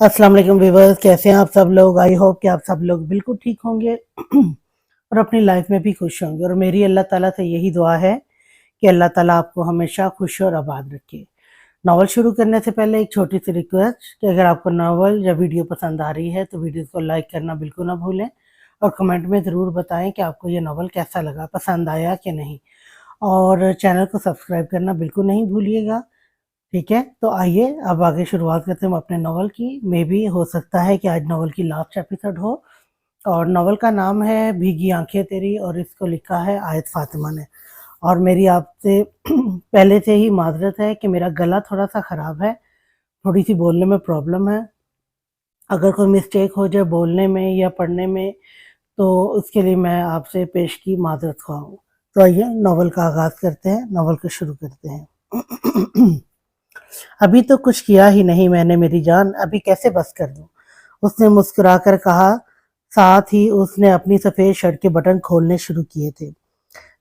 अस्सलाम वालेकुम व्यूअर्स, कैसे हैं आप सब लोग। आई होप कि आप सब लोग बिल्कुल ठीक होंगे और अपनी लाइफ में भी खुश होंगे। और मेरी अल्लाह ताला से यही दुआ है कि अल्लाह ताला आपको हमेशा खुश और आबाद रखे। नावल शुरू करने से पहले एक छोटी सी रिक्वेस्ट कि अगर आपको नावल या वीडियो पसंद आ रही है तो वीडियो को लाइक करना बिल्कुल ना भूलें और कमेंट में ज़रूर बताएं कि आपको ये नावल कैसा लगा, पसंद आया कि नहीं। और चैनल को सब्सक्राइब करना बिल्कुल नहीं भूलिएगा। ठीक है, तो आइए अब आगे शुरुआत करते हैं हम अपने नॉवल की। मे बी हो सकता है कि आज नॉवल की लास्ट एपिसोड हो। और नॉवल का नाम है भीगी आंखें तेरी और इसको लिखा है आयत फातिमा ने। और मेरी आपसे पहले से ही माजरत है कि मेरा गला थोड़ा सा ख़राब है, थोड़ी सी बोलने में प्रॉब्लम है। अगर कोई मिस्टेक हो जाए बोलने में या पढ़ने में तो उसके लिए मैं आपसे पेश की माजरत ख़्वाह हूँ। तो आइए नॉवल का आगाज़ करते हैं, नॉवल को शुरू करते हैं। अभी तो कुछ किया ही नहीं मैंने मेरी जान, अभी कैसे बस कर दूं? उसने मुस्कुराकर कहा। साथ ही उसने अपनी सफ़ेद शर्ट के बटन खोलने शुरू किए थे,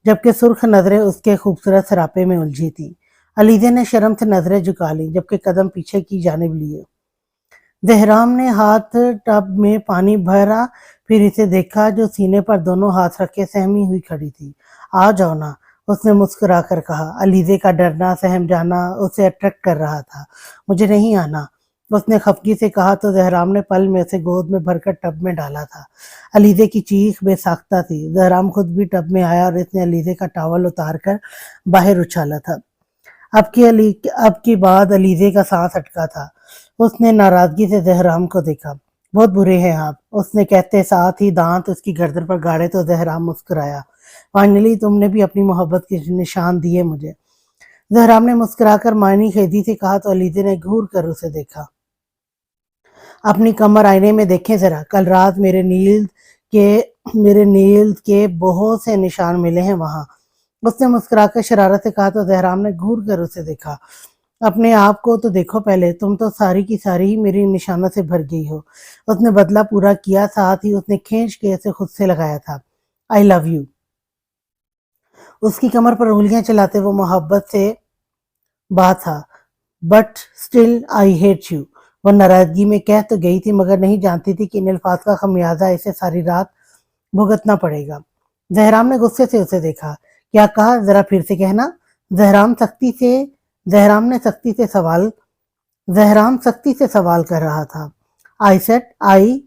जबकि सुर्ख नज़रें उसके खूबसूरत सरापे में उलझी थी। अलीज़े ने शर्म से नज़रें झुका लीं, जबकि कदम पीछे की जानिब लिए। जहराम ने हाथ टब में पानी भरा, फिर इसे देखा जो सीने पर दोनों हाथ रखे सहमी हुई खड़ी थी। आ जाओ ना, उसने मुस्कुराकर कहा। अलीज़े का डरना सहम जाना उसे अट्रैक्ट कर रहा था। मुझे नहीं आना, उसने खफगी से कहा तो जहराम ने पल में उसे गोद में भरकर टब में डाला था। अलीज़े की चीख बेसाख्ता थी। जहराम खुद भी टब में आया और इसने अलीज़े का टॉवल उतार कर बाहर उछाला था। अब की बाद अलीज़े का सांस अटका था। उसने नाराज़गी से जहराम को देखा। बहुत बुरे हैं आप, उसने कहते साथ ही दांत उसकी गर्दन पर गाड़े तो जहराम मुस्कुराया। फाइनली तुमने भी अपनी मोहब्बत के निशान दिए मुझे, जहराम ने मुस्कुराकर मायनी खेदी से कहा तो अलीज़े ने घूर कर उसे देखा। अपनी कमर आईने में देखें जरा, कल रात मेरे नील्स के बहुत से निशान मिले हैं वहां, उसने मुस्कुराकर शरारत से कहा तो जहराम ने घूर कर उसे देखा। अपने आप को तो देखो पहले, तुम तो सारी की सारी ही मेरी निशानों से भर गई हो, उसने बदला पूरा किया। साथ ही उसने खींच के उसे खुद से लगाया था। आई लव यू, उसकी कमर पर उंगलियां चलाते वो मोहब्बत से बात था। But still I hate you, वो नाराजगी में कह तो गई थी मगर नहीं जानती थी कि इन अल्फाज का खमियाजा इसे सारी रात भुगतना पड़ेगा। जहराम ने गुस्से से उसे देखा। क्या कहा, जरा फिर से कहना। जहराम ने सख्ती से सवाल कर रहा था। I said I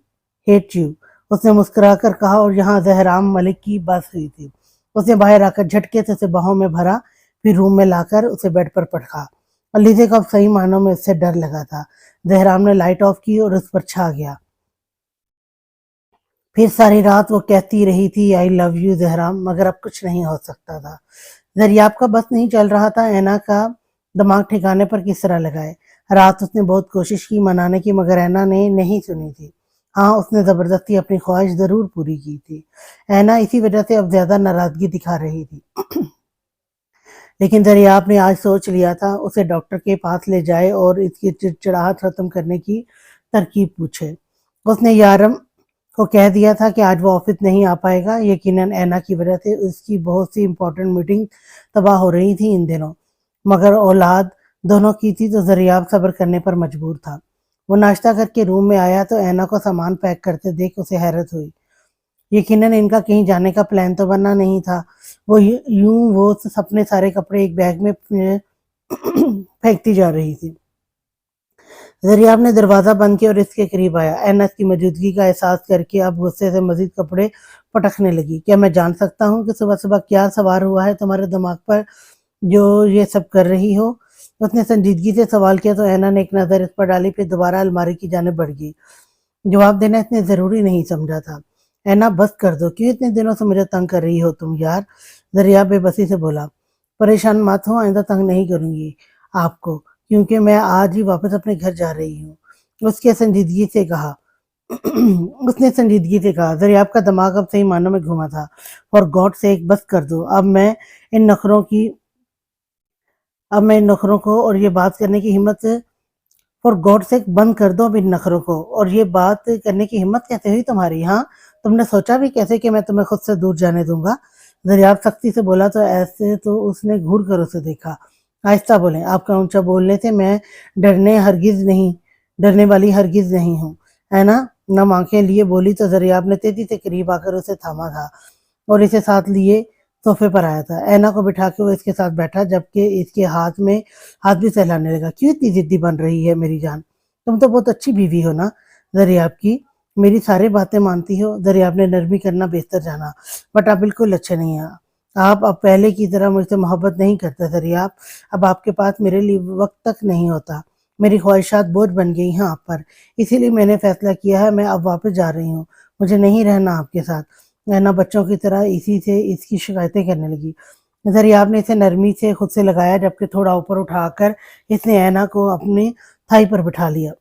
hate you, उसने मुस्कुराकर कहा। और यहाँ जहराम मलिक की बस हुई थी। उसने बाहर आकर झटके से उसे बाहों में भरा, फिर रूम में लाकर उसे बेड पर पटका। अलीज़े को अब सही मानों में उससे डर लगा था। जहराम ने लाइट ऑफ की और उस पर छा गया। फिर सारी रात वो कहती रही थी आई लव यू जहराम, मगर अब कुछ नहीं हो सकता था। दरियाब का बस नहीं चल रहा था ऐना का दिमाग ठिकाने पर किस तरह लगाए। रात उसने बहुत कोशिश की मनाने की, मगर ऐना ने नहीं सुनी थी। हाँ, उसने ज़बरदस्ती अपनी ख्वाहिश ज़रूर पूरी की थी। ऐना इसी वजह से अब ज़्यादा नाराज़गी दिखा रही थी। लेकिन दरियाब ने आज सोच लिया था उसे डॉक्टर के पास ले जाए और इसकी चिड़चिड़ाहट खत्म करने की तरकीब पूछे। उसने यारम को कह दिया था कि आज वो ऑफिस नहीं आ पाएगा। यकीनन ऐना की वजह से उसकी बहुत सी इंपॉर्टेंट मीटिंग तबाह हो रही थी इन दिनों, मगर औलाद दोनों की थी तो दरियाब सब्र करने पर मजबूर था। वो नाश्ता करके रूम में आया तो ऐना को सामान पैक करते देख उसे हैरत हुई। यकीनन इनका कहीं जाने का प्लान तो बनना नहीं था। वो अपने सारे कपड़े एक बैग में फेंकती जा रही थी। दरियाब ने दरवाज़ा बंद किया और इसके करीब आया। एनस की मौजूदगी का एहसास करके अब गुस्से से मजीद कपड़े पटकने लगी। क्या मैं जान सकता हूँ कि सुबह सुबह क्या सवार हुआ है तुम्हारे दिमाग पर जो ये सब कर रही हो? उसने संजीदगी से सवाल किया तो ऐना ने एक नज़र इस पर डाली, फिर दोबारा अलमारी की जानिब बढ़ गई। जवाब देना इसने ज़रूरी नहीं समझा था। ऐना बस कर दो, क्यों इतने दिनों से मुझे तंग कर रही हो तुम यार? दरिया बेबसी से बोला। परेशान मत हो, आइंदा तंग नहीं करूंगी आपको, क्योंकि मैं आज ही वापस अपने घर जा रही हूँ, उसके संजीदगी से कहा। उसने संजीदगी से कहा। दरियाब का दिमाग अब सही मानों में घुमा था। फॉर गॉड से एक बस कर दो, अब मैं इन नखरों को और ये बात करने की हिम्मत फॉर गॉड से बंद कर दो अब इन नखरों को। और ये बात करने की हिम्मत कैसे हुई तुम्हारी? हाँ, तुमने सोचा भी कैसे कि मैं तुम्हें खुद से दूर जाने दूंगा? दरियाब सख्ती से बोला तो ऐसे तो उसने घूर कर उसे देखा। आहिस्ता बोलें, आपका ऊंचा बोलने से मैं डरने हरगिज नहीं ڈرنے والی ہرگز نہیں ہوں، ہے نا؟ نم آنکھیں لیے بولی تو دریاب نے تیزی سے قریب آ کر اسے تھاما تھا اور اسے ساتھ لیے صوفے پر آیا تھا۔ اینا کو بٹھا کے وہ اس کے ساتھ بیٹھا، جبکہ اس کے ہاتھ بھی سہلانے لگا۔ کیوں اتنی ضدی بن رہی ہے میری جان؟ تم تو بہت اچھی بیوی ہو نا دریاب کی، میری ساری باتیں مانتی ہو۔ دریاب نے نرمی کرنا بہتر جانا، بٹ آپ بالکل اچھے نہیں ہیں۔ آپ اب پہلے کی طرح مجھ سے محبت نہیں کرتے دریاب، اب آپ کے پاس میرے لیے وقت تک نہیں ہوتا۔ میری خواہشات بوجھ بن گئی ہیں آپ پر، اسی لیے میں نے فیصلہ کیا ہے میں اب واپس جا رہی ہوں، مجھے نہیں رہنا آپ کے ساتھ۔ اینا بچوں کی طرح اسی سے اس کی شکایتیں کرنے لگی۔ دریاب نے اسے نرمی سے خود سے لگایا، جبکہ تھوڑا اوپر اٹھا کر اس نے اینا کو اپنی تھائی پر بٹھا لیا۔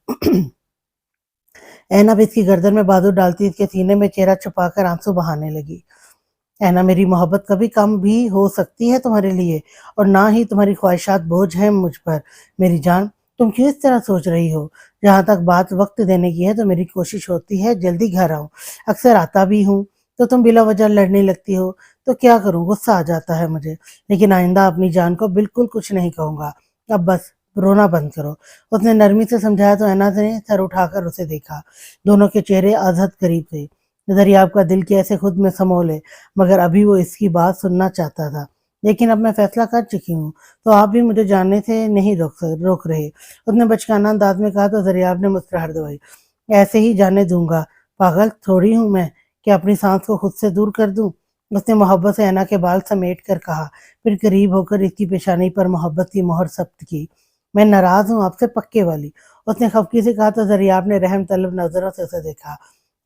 اینا بھی اس کی گردن میں بازو ڈالتی اس کے سینے میں چہرہ چھپا کر آنسو بہانے لگی۔ اینا میری محبت کبھی کم بھی ہو سکتی ہے تمہارے لیے، اور نہ ہی تمہاری خواہشات بوجھ ہیں مجھ پر میری جان۔ تم کیوں اس طرح سوچ رہی ہو؟ جہاں تک بات وقت دینے کی ہے تو میری کوشش ہوتی ہے جلدی گھر آؤں، اکثر آتا بھی ہوں، تو تم بلا وجہ لڑنے لگتی ہو، تو کیا کروں، غصہ آ جاتا ہے مجھے، لیکن آئندہ اپنی جان کو بالکل کچھ نہیں کہوں گا۔ اب بس رونا بند کرو، اس نے نرمی سے سمجھایا تو اینا نے سر اٹھا کر اسے دیکھا۔ دونوں کے چہرے ازحد قریب تھے۔ دریاب کا دل کیسے خود میں سمو لے، مگر ابھی وہ اس کی بات سننا چاہتا تھا۔ لیکن اب میں فیصلہ کر چکی ہوں، تو آپ بھی مجھے جاننے سے نہیں روک رہے، اس نے بچکانہ انداز میں کہا تو دریاب نے مسکراہٹ دبائی۔ ایسے ہی جانے دوں گا، پاگل تھوڑی ہوں میں کہ اپنی سانس کو خود سے دور کر دوں، اس نے محبت سے اینا کے بال سمیٹ کر کہا، پھر قریب ہو کر اس کی پیشانی پر محبت کی مہر ثبت کی۔ میں ناراض ہوں آپ سے، پکے والی، اس نے خفگی سے کہا تو دریاب نے رحم طلب نظروں سے اسے دیکھا۔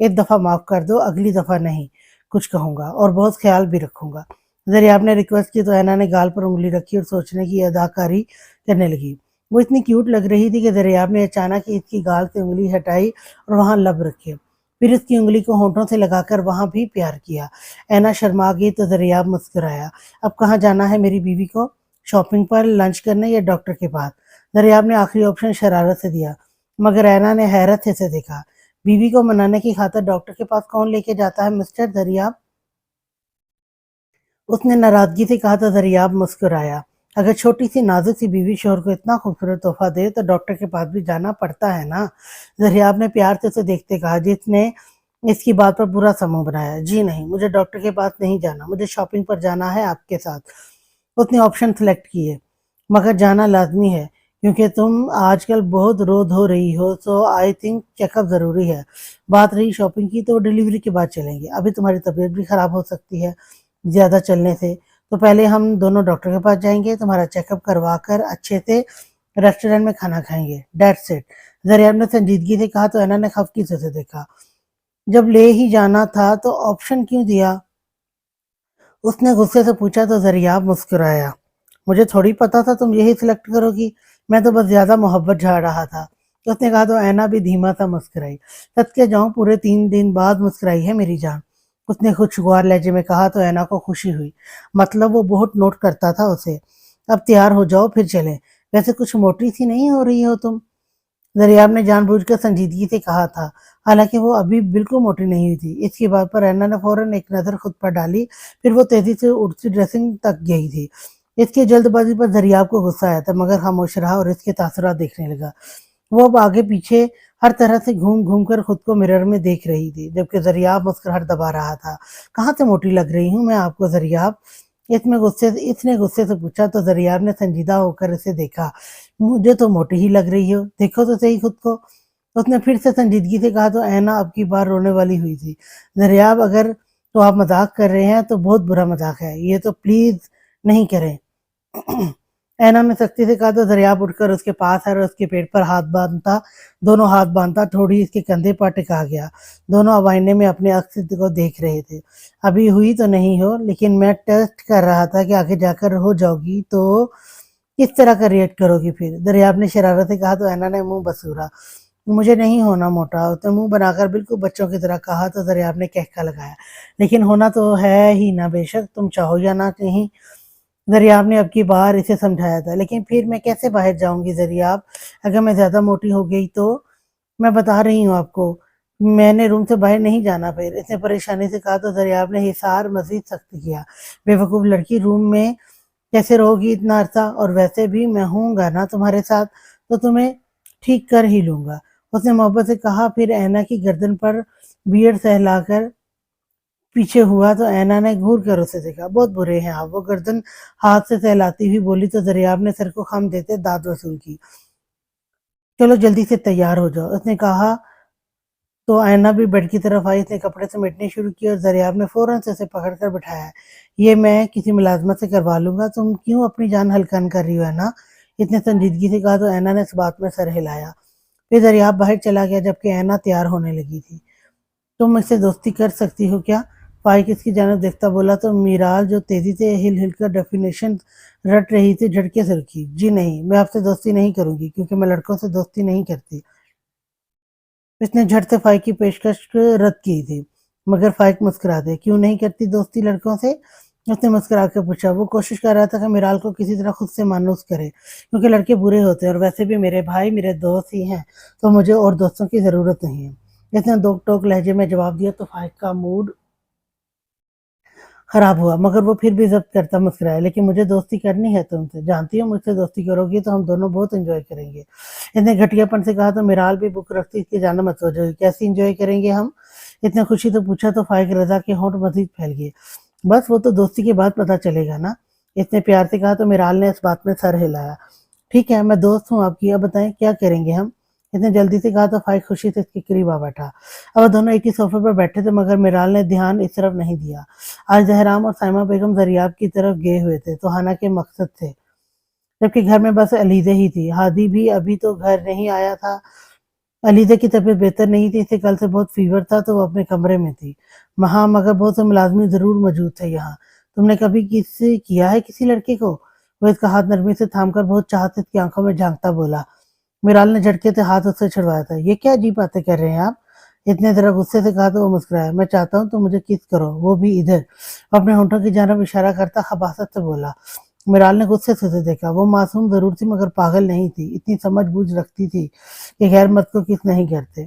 ایک دفعہ معاف کر دو، اگلی دفعہ نہیں کچھ کہوں گا اور بہت خیال بھی رکھوں گا۔ دریاب نے ریکویسٹ کی تو اینا نے گال پر انگلی رکھی اور سوچنے کی اداکاری کرنے لگی۔ وہ اتنی کیوٹ لگ رہی تھی کہ دریاب نے اچانک اس کی گال سے انگلی ہٹائی اور وہاں لب رکھے، پھر اس کی انگلی کو ہونٹوں سے لگا کر وہاں بھی پیار کیا۔ اینا شرما گئی تو دریاب مسکرایا۔ اب کہاں جانا ہے میری بیوی کو؟ شاپنگ پر، لنچ کرنے یا ڈاکٹر کے پاس؟ دریاب نے آخری آپشن شرارت سے دیا، مگر اینا نے حیرت سے اسے دیکھا۔ بیوی کو منانے کی خاطر ڈاکٹر کے پاس کون لے کے جاتا ہے مسٹر دریاب؟ اس نے ناراضگی سے کہا تو دریاب مسکرایا۔ اگر چھوٹی سی نازک سی بیوی شوہر کو اتنا خوبصورت تحفہ دے تو ڈاکٹر کے پاس بھی جانا پڑتا ہے نا، دریاب نے پیار سے اسے دیکھتے کہا، جس نے اس کی بات پر برا سا منہ بنایا۔ جی نہیں، مجھے ڈاکٹر کے پاس نہیں جانا، مجھے شاپنگ پر جانا ہے آپ کے ساتھ، اس نے آپشن سلیکٹ کیے، مگر جانا لازمی ہے کیونکہ تم آج کل بہت رو دھو رہی ہو، سو آئی تھنک چیک اپ ضروری ہے۔ بات رہی شاپنگ کی تو ڈیلیوری کے بعد چلیں گے، ابھی تمہاری طبیعت بھی خراب ہو سکتی ہے زیادہ چلنے سے، تو پہلے ہم دونوں ڈاکٹر کے پاس جائیں گے، تمہارا چیک اپ کروا کر اچھے سے ریسٹورینٹ میں کھانا کھائیں گے، دیٹس اٹ، دریاب نے سنجیدگی سے کہا تو اینا نے خفگی سے اسے دیکھا۔ جب لے ہی جانا تھا تو آپشن کیوں دیا؟ اس نے غصے سے پوچھا تو دریاب مسکرایا۔ مجھے تھوڑی پتا تھا تم یہی سلیکٹ کرو گی، میں تو بس زیادہ محبت جھاڑ رہا تھا، اس نے کہا تو اینا بھی دھیما سا مسکرائی۔ سچ کے جاؤں پورے 3 دن بعد مسکرائی ہے میری جان، اس نے خوشگوار لہجے میں کہا تو اینا کو خوشی ہوئی، مطلب وہ بہت نوٹ کرتا تھا اسے۔ اب تیار ہو جاؤ پھر چلیں، ویسے کچھ موٹی سی نہیں ہو رہی ہو تم، دریاب نے جان بوجھ کر سنجیدگی سے کہا تھا، حالانکہ وہ ابھی بالکل موٹی نہیں ہوئی تھی۔ اس کی بات پر اینا نے فوراً ایک نظر خود پر ڈالی، پھر وہ تیزی سے اٹھتی ڈریسنگ تک گئی تھی۔ اس کی جلد بازی پر دریاب کو غصہ آیا تھا، مگر خاموش رہا اور اس کے تاثرات دیکھنے لگا۔ وہ اب آگے پیچھے ہر طرح سے گھوم گھوم کر خود کو مرر میں دیکھ رہی تھی، جبکہ دریاب مسکراہٹ دبا رہا تھا۔ کہاں سے موٹی لگ رہی ہوں میں آپ کو دریاب؟ اس نے غصے سے پوچھا تو دریاب نے سنجیدہ ہو کر اسے دیکھا۔ مجھے تو موٹی ہی لگ رہی ہو، دیکھو تو صحیح خود کو، اس نے پھر سے سنجیدگی سے کہا تو اینا اب کی بار رونے والی ہوئی تھی۔ دریاب اگر تو آپ مذاق کر رہے ہیں تو بہت برا مذاق ہے، یہ تو پلیز نہیں کریں۔ اینا نے سختی سے کہا تو دریاب اٹھ کر اس کے پاس آیا اور اس کے پیٹ پر دونوں ہاتھ باندھتا تھوڑی اس کے کندھے پر ٹکا گیا۔ دونوں اب آئینے میں اپنے عکس کو دیکھ رہے تھے۔ ابھی ہوئی تو نہیں ہو، لیکن میں ٹیسٹ کر رہا تھا کہ آگے جا کر ہو جاؤ گی تو کس طرح کا ریئیکٹ کرو گی پھر، دریاب نے شرارت سے کہا تو اینا نے منہ بسورا۔ مجھے نہیں ہونا موٹا، اس نے منہ بنا کر بالکل بچوں کی طرح کہا تو دریاب نے کہکا لگایا، لیکن ہونا تو ہے ہی نا، بے شک تم چاہو یا نہ نہیں، دریاب نے اب کی بار اسے سمجھایا تھا۔ لیکن پھر میں کیسے باہر جاؤں گی دریاب، اگر میں زیادہ موٹی ہو گئی تو؟ میں بتا رہی ہوں آپ کو، میں نے روم سے باہر نہیں جانا پھر، اس نے پریشانی سے کہا تو دریاب نے حصار مزید سخت کیا۔ بے وقوف لڑکی، روم میں کیسے رہو گی اتنا عرصہ، اور ویسے بھی میں ہوں گا نا تمہارے ساتھ، تو تمہیں ٹھیک کر ہی لوں گا، اس نے محبت سے کہا۔ پھر اینا کی گردن پر بیڑ سہلا کر پیچھے ہوا تو اینا نے گھور کر اسے دیکھا۔ بہت برے ہیں آپ، وہ گردن ہاتھ سے سہلاتی ہوئی بولی تو دریاب نے سر کو خم دیتے داد وصول کی۔ چلو جلدی سے تیار ہو جاؤ، اس نے کہا تو اینا بھی بیڈ کی طرف آئی۔ اس نے کپڑے سمیٹنے شروع کیے اور دریاب نے فوراً سے اسے پکڑ کر بٹھایا۔ یہ میں کسی ملازمت سے کروا لوں گا، تم کیوں اپنی جان ہلکان کر رہی ہو اینا؟ اتنے سنجیدگی سے کہا تو اینا نے اس بات میں سر ہلایا۔ پھر دریاب باہر چلا گیا جبکہ اینا تیار ہونے لگی تھی۔ تم مجھ سے دوستی کر سکتی ہو کیا؟ فائق اس کی جانب دیکھتا بولا تو میرال جو تیزی سے ہل ہل کر ڈیفینیشن رٹ رہی تھی جھٹکے سے رکی۔ جی نہیں، میں آپ سے دوستی نہیں کروں گی کیونکہ میں لڑکوں سے دوستی نہیں کرتی۔ اس نے جھٹ سے فائق کی پیشکش رد کی تھی مگر فائق مسکرا دے۔ کیوں نہیں کرتی دوستی لڑکوں سے؟ اس نے مسکرا کے پوچھا۔ وہ کوشش کر رہا تھا کہ میرال کو کسی طرح خود سے مانوس کرے کیونکہ لڑکے برے ہوتے ہیں اور ویسے بھی میرے بھائی میرے دوست ہی ہیں تو مجھے اور دوستوں کی ضرورت نہیں ہے۔ اس نے دوک ٹوک لہجے میں جواب دیا تو فائق کا موڈ خراب ہوا مگر وہ پھر بھی ضبط کرتا مسکرایا۔ لیکن مجھے دوستی کرنی ہے تم سے، جانتی ہو مجھ سے دوستی کرو گی تو ہم دونوں بہت انجوائے کریں گے۔ اس نے گھٹیا پن سے کہا تو میرال بھی بک رکھتی اس کی جانب متوجہ ہوئی۔ کیسی انجوائے کریں گے ہم؟ اتنے خوشی تو پوچھا تو فائق رضا کے ہونٹ مزید پھیل گئے۔ بس وہ تو دوستی کے بعد پتہ چلے گا نا، اس نے پیار سے کہا تو میرال نے اس بات میں سر ہلایا۔ ٹھیک ہے، میں دوست ہوں آپ کی، اب بتائیں کیا کریں گے ہم؟ اس نے جلدی سے کہا تو فائق خوشی سے اس کے قریب آ بیٹھا۔ اب وہ دونوں ایک ہی صوفے پر بیٹھے تھے مگر میرال نے دھیان اس طرف نہیں دیا۔ آج زہرام اور سائمہ بیگم دریاب کی طرف گئے ہوئے تھے توہانہ کے مقصد سے، جبکہ گھر میں بس علیزہ ہی تھی۔ ہادی بھی ابھی تو گھر نہیں آیا تھا۔ علیزہ کی طبیعت بہتر نہیں تھی، اسے کل سے بہت فیور تھا تو وہ اپنے کمرے میں تھی۔ ہاں مگر بہت سے ملازمین ضرور موجود تھے یہاں۔ تم نے کبھی کس کیا ہے کسی لڑکے کو؟ وہ اس کا ہاتھ نرمی سے تھام کر بہت چاہت سے اس کی آنکھوں میں جھانکتا بولا۔ میرال نے جھٹکے سے ہاتھ اس سے چھڑوایا تھا۔ یہ کیا عجیب باتیں کر رہے ہیں آپ؟ اتنے ذرا غصے سے کہا تو وہ مسکرایا۔ میں چاہتا ہوں تو مجھے کس کرو، وہ بھی ادھر۔ اپنے ہونٹوں کی جانب اشارہ کرتا خباثت سے بولا۔ میرال نے غصے سے اسے دیکھا۔ وہ معصوم ضرور تھی مگر پاگل نہیں تھی، اتنی سمجھ بوجھ رکھتی تھی کہ غیر مرد کو کس نہیں کرتے۔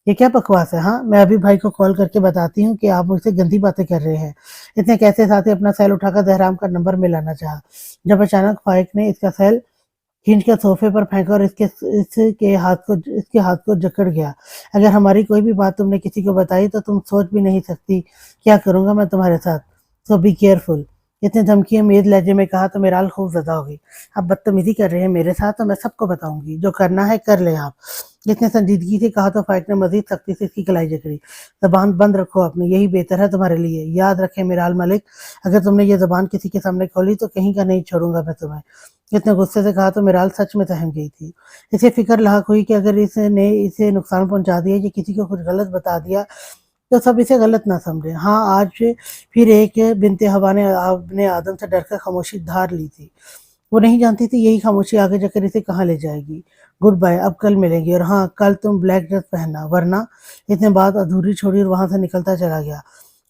یہ کیا بکواس ہے؟ ہاں میں ابھی بھائی کو کال کر کے بتاتی ہوں کہ آپ مجھ سے گندی باتیں کر رہے ہیں۔ اس نے کیسے ساتھ اپنا سیل اٹھا کر زہرام کا نمبر ملانا چاہا جب اچانک فائق نے اس کا سیل کھینچ کر صوفے پر پھینکا اور اس کے ہاتھ کو جکڑ گیا۔ اگر ہماری کوئی بھی بات تم نے کسی کو بتائی تو تم سوچ بھی نہیں سکتی کیا کروں گا میں تمہارے ساتھ، سو بی کیئرفل۔ اتنے دھمکی امیز لہجے میں کہا تو میرال خوب زدہ ہو گئی۔ آپ بدتمیزی کر رہے ہیں میرے ساتھ تو میں سب کو بتاؤں گی، جو کرنا ہے کر لیں آپ۔ اتنے سنجیدگی سے کہا تو فائق نے مزید سختی سے اس کی کلائی جکڑی۔ زبان بند رکھو اپنی، یہی بہتر ہے تمہارے لیے۔ یاد رکھے میرال ملک، اگر تم نے یہ زبان کسی کے سامنے کھولی تو کہیں کا نہیں چھوڑوں گا میں تمہیں۔ اتنے غصے سے کہا تو میرال سچ میں سہم گئی تھی۔ اسے فکر لاحق ہوئی کہ اگر اس نے اسے نقصان پہنچا دیا یا کسی کو کچھ غلط بتا دیا تو سب اسے غلط نہ سمجھے۔ ہاں آج پھر ایک بنت ہوا نے ابن آدم سے ڈر کر خاموشی دھار لی تھی۔ وہ نہیں جانتی تھی یہی خاموشی آگے جا کر اسے کہاں لے جائے گی۔ گڈ بائے، اب کل ملیں گے، اور ہاں کل تم بلیک ڈریس پہننا ورنہ۔ اتنے بات ادھوری چھوڑی اور وہاں سے نکلتا چلا گیا۔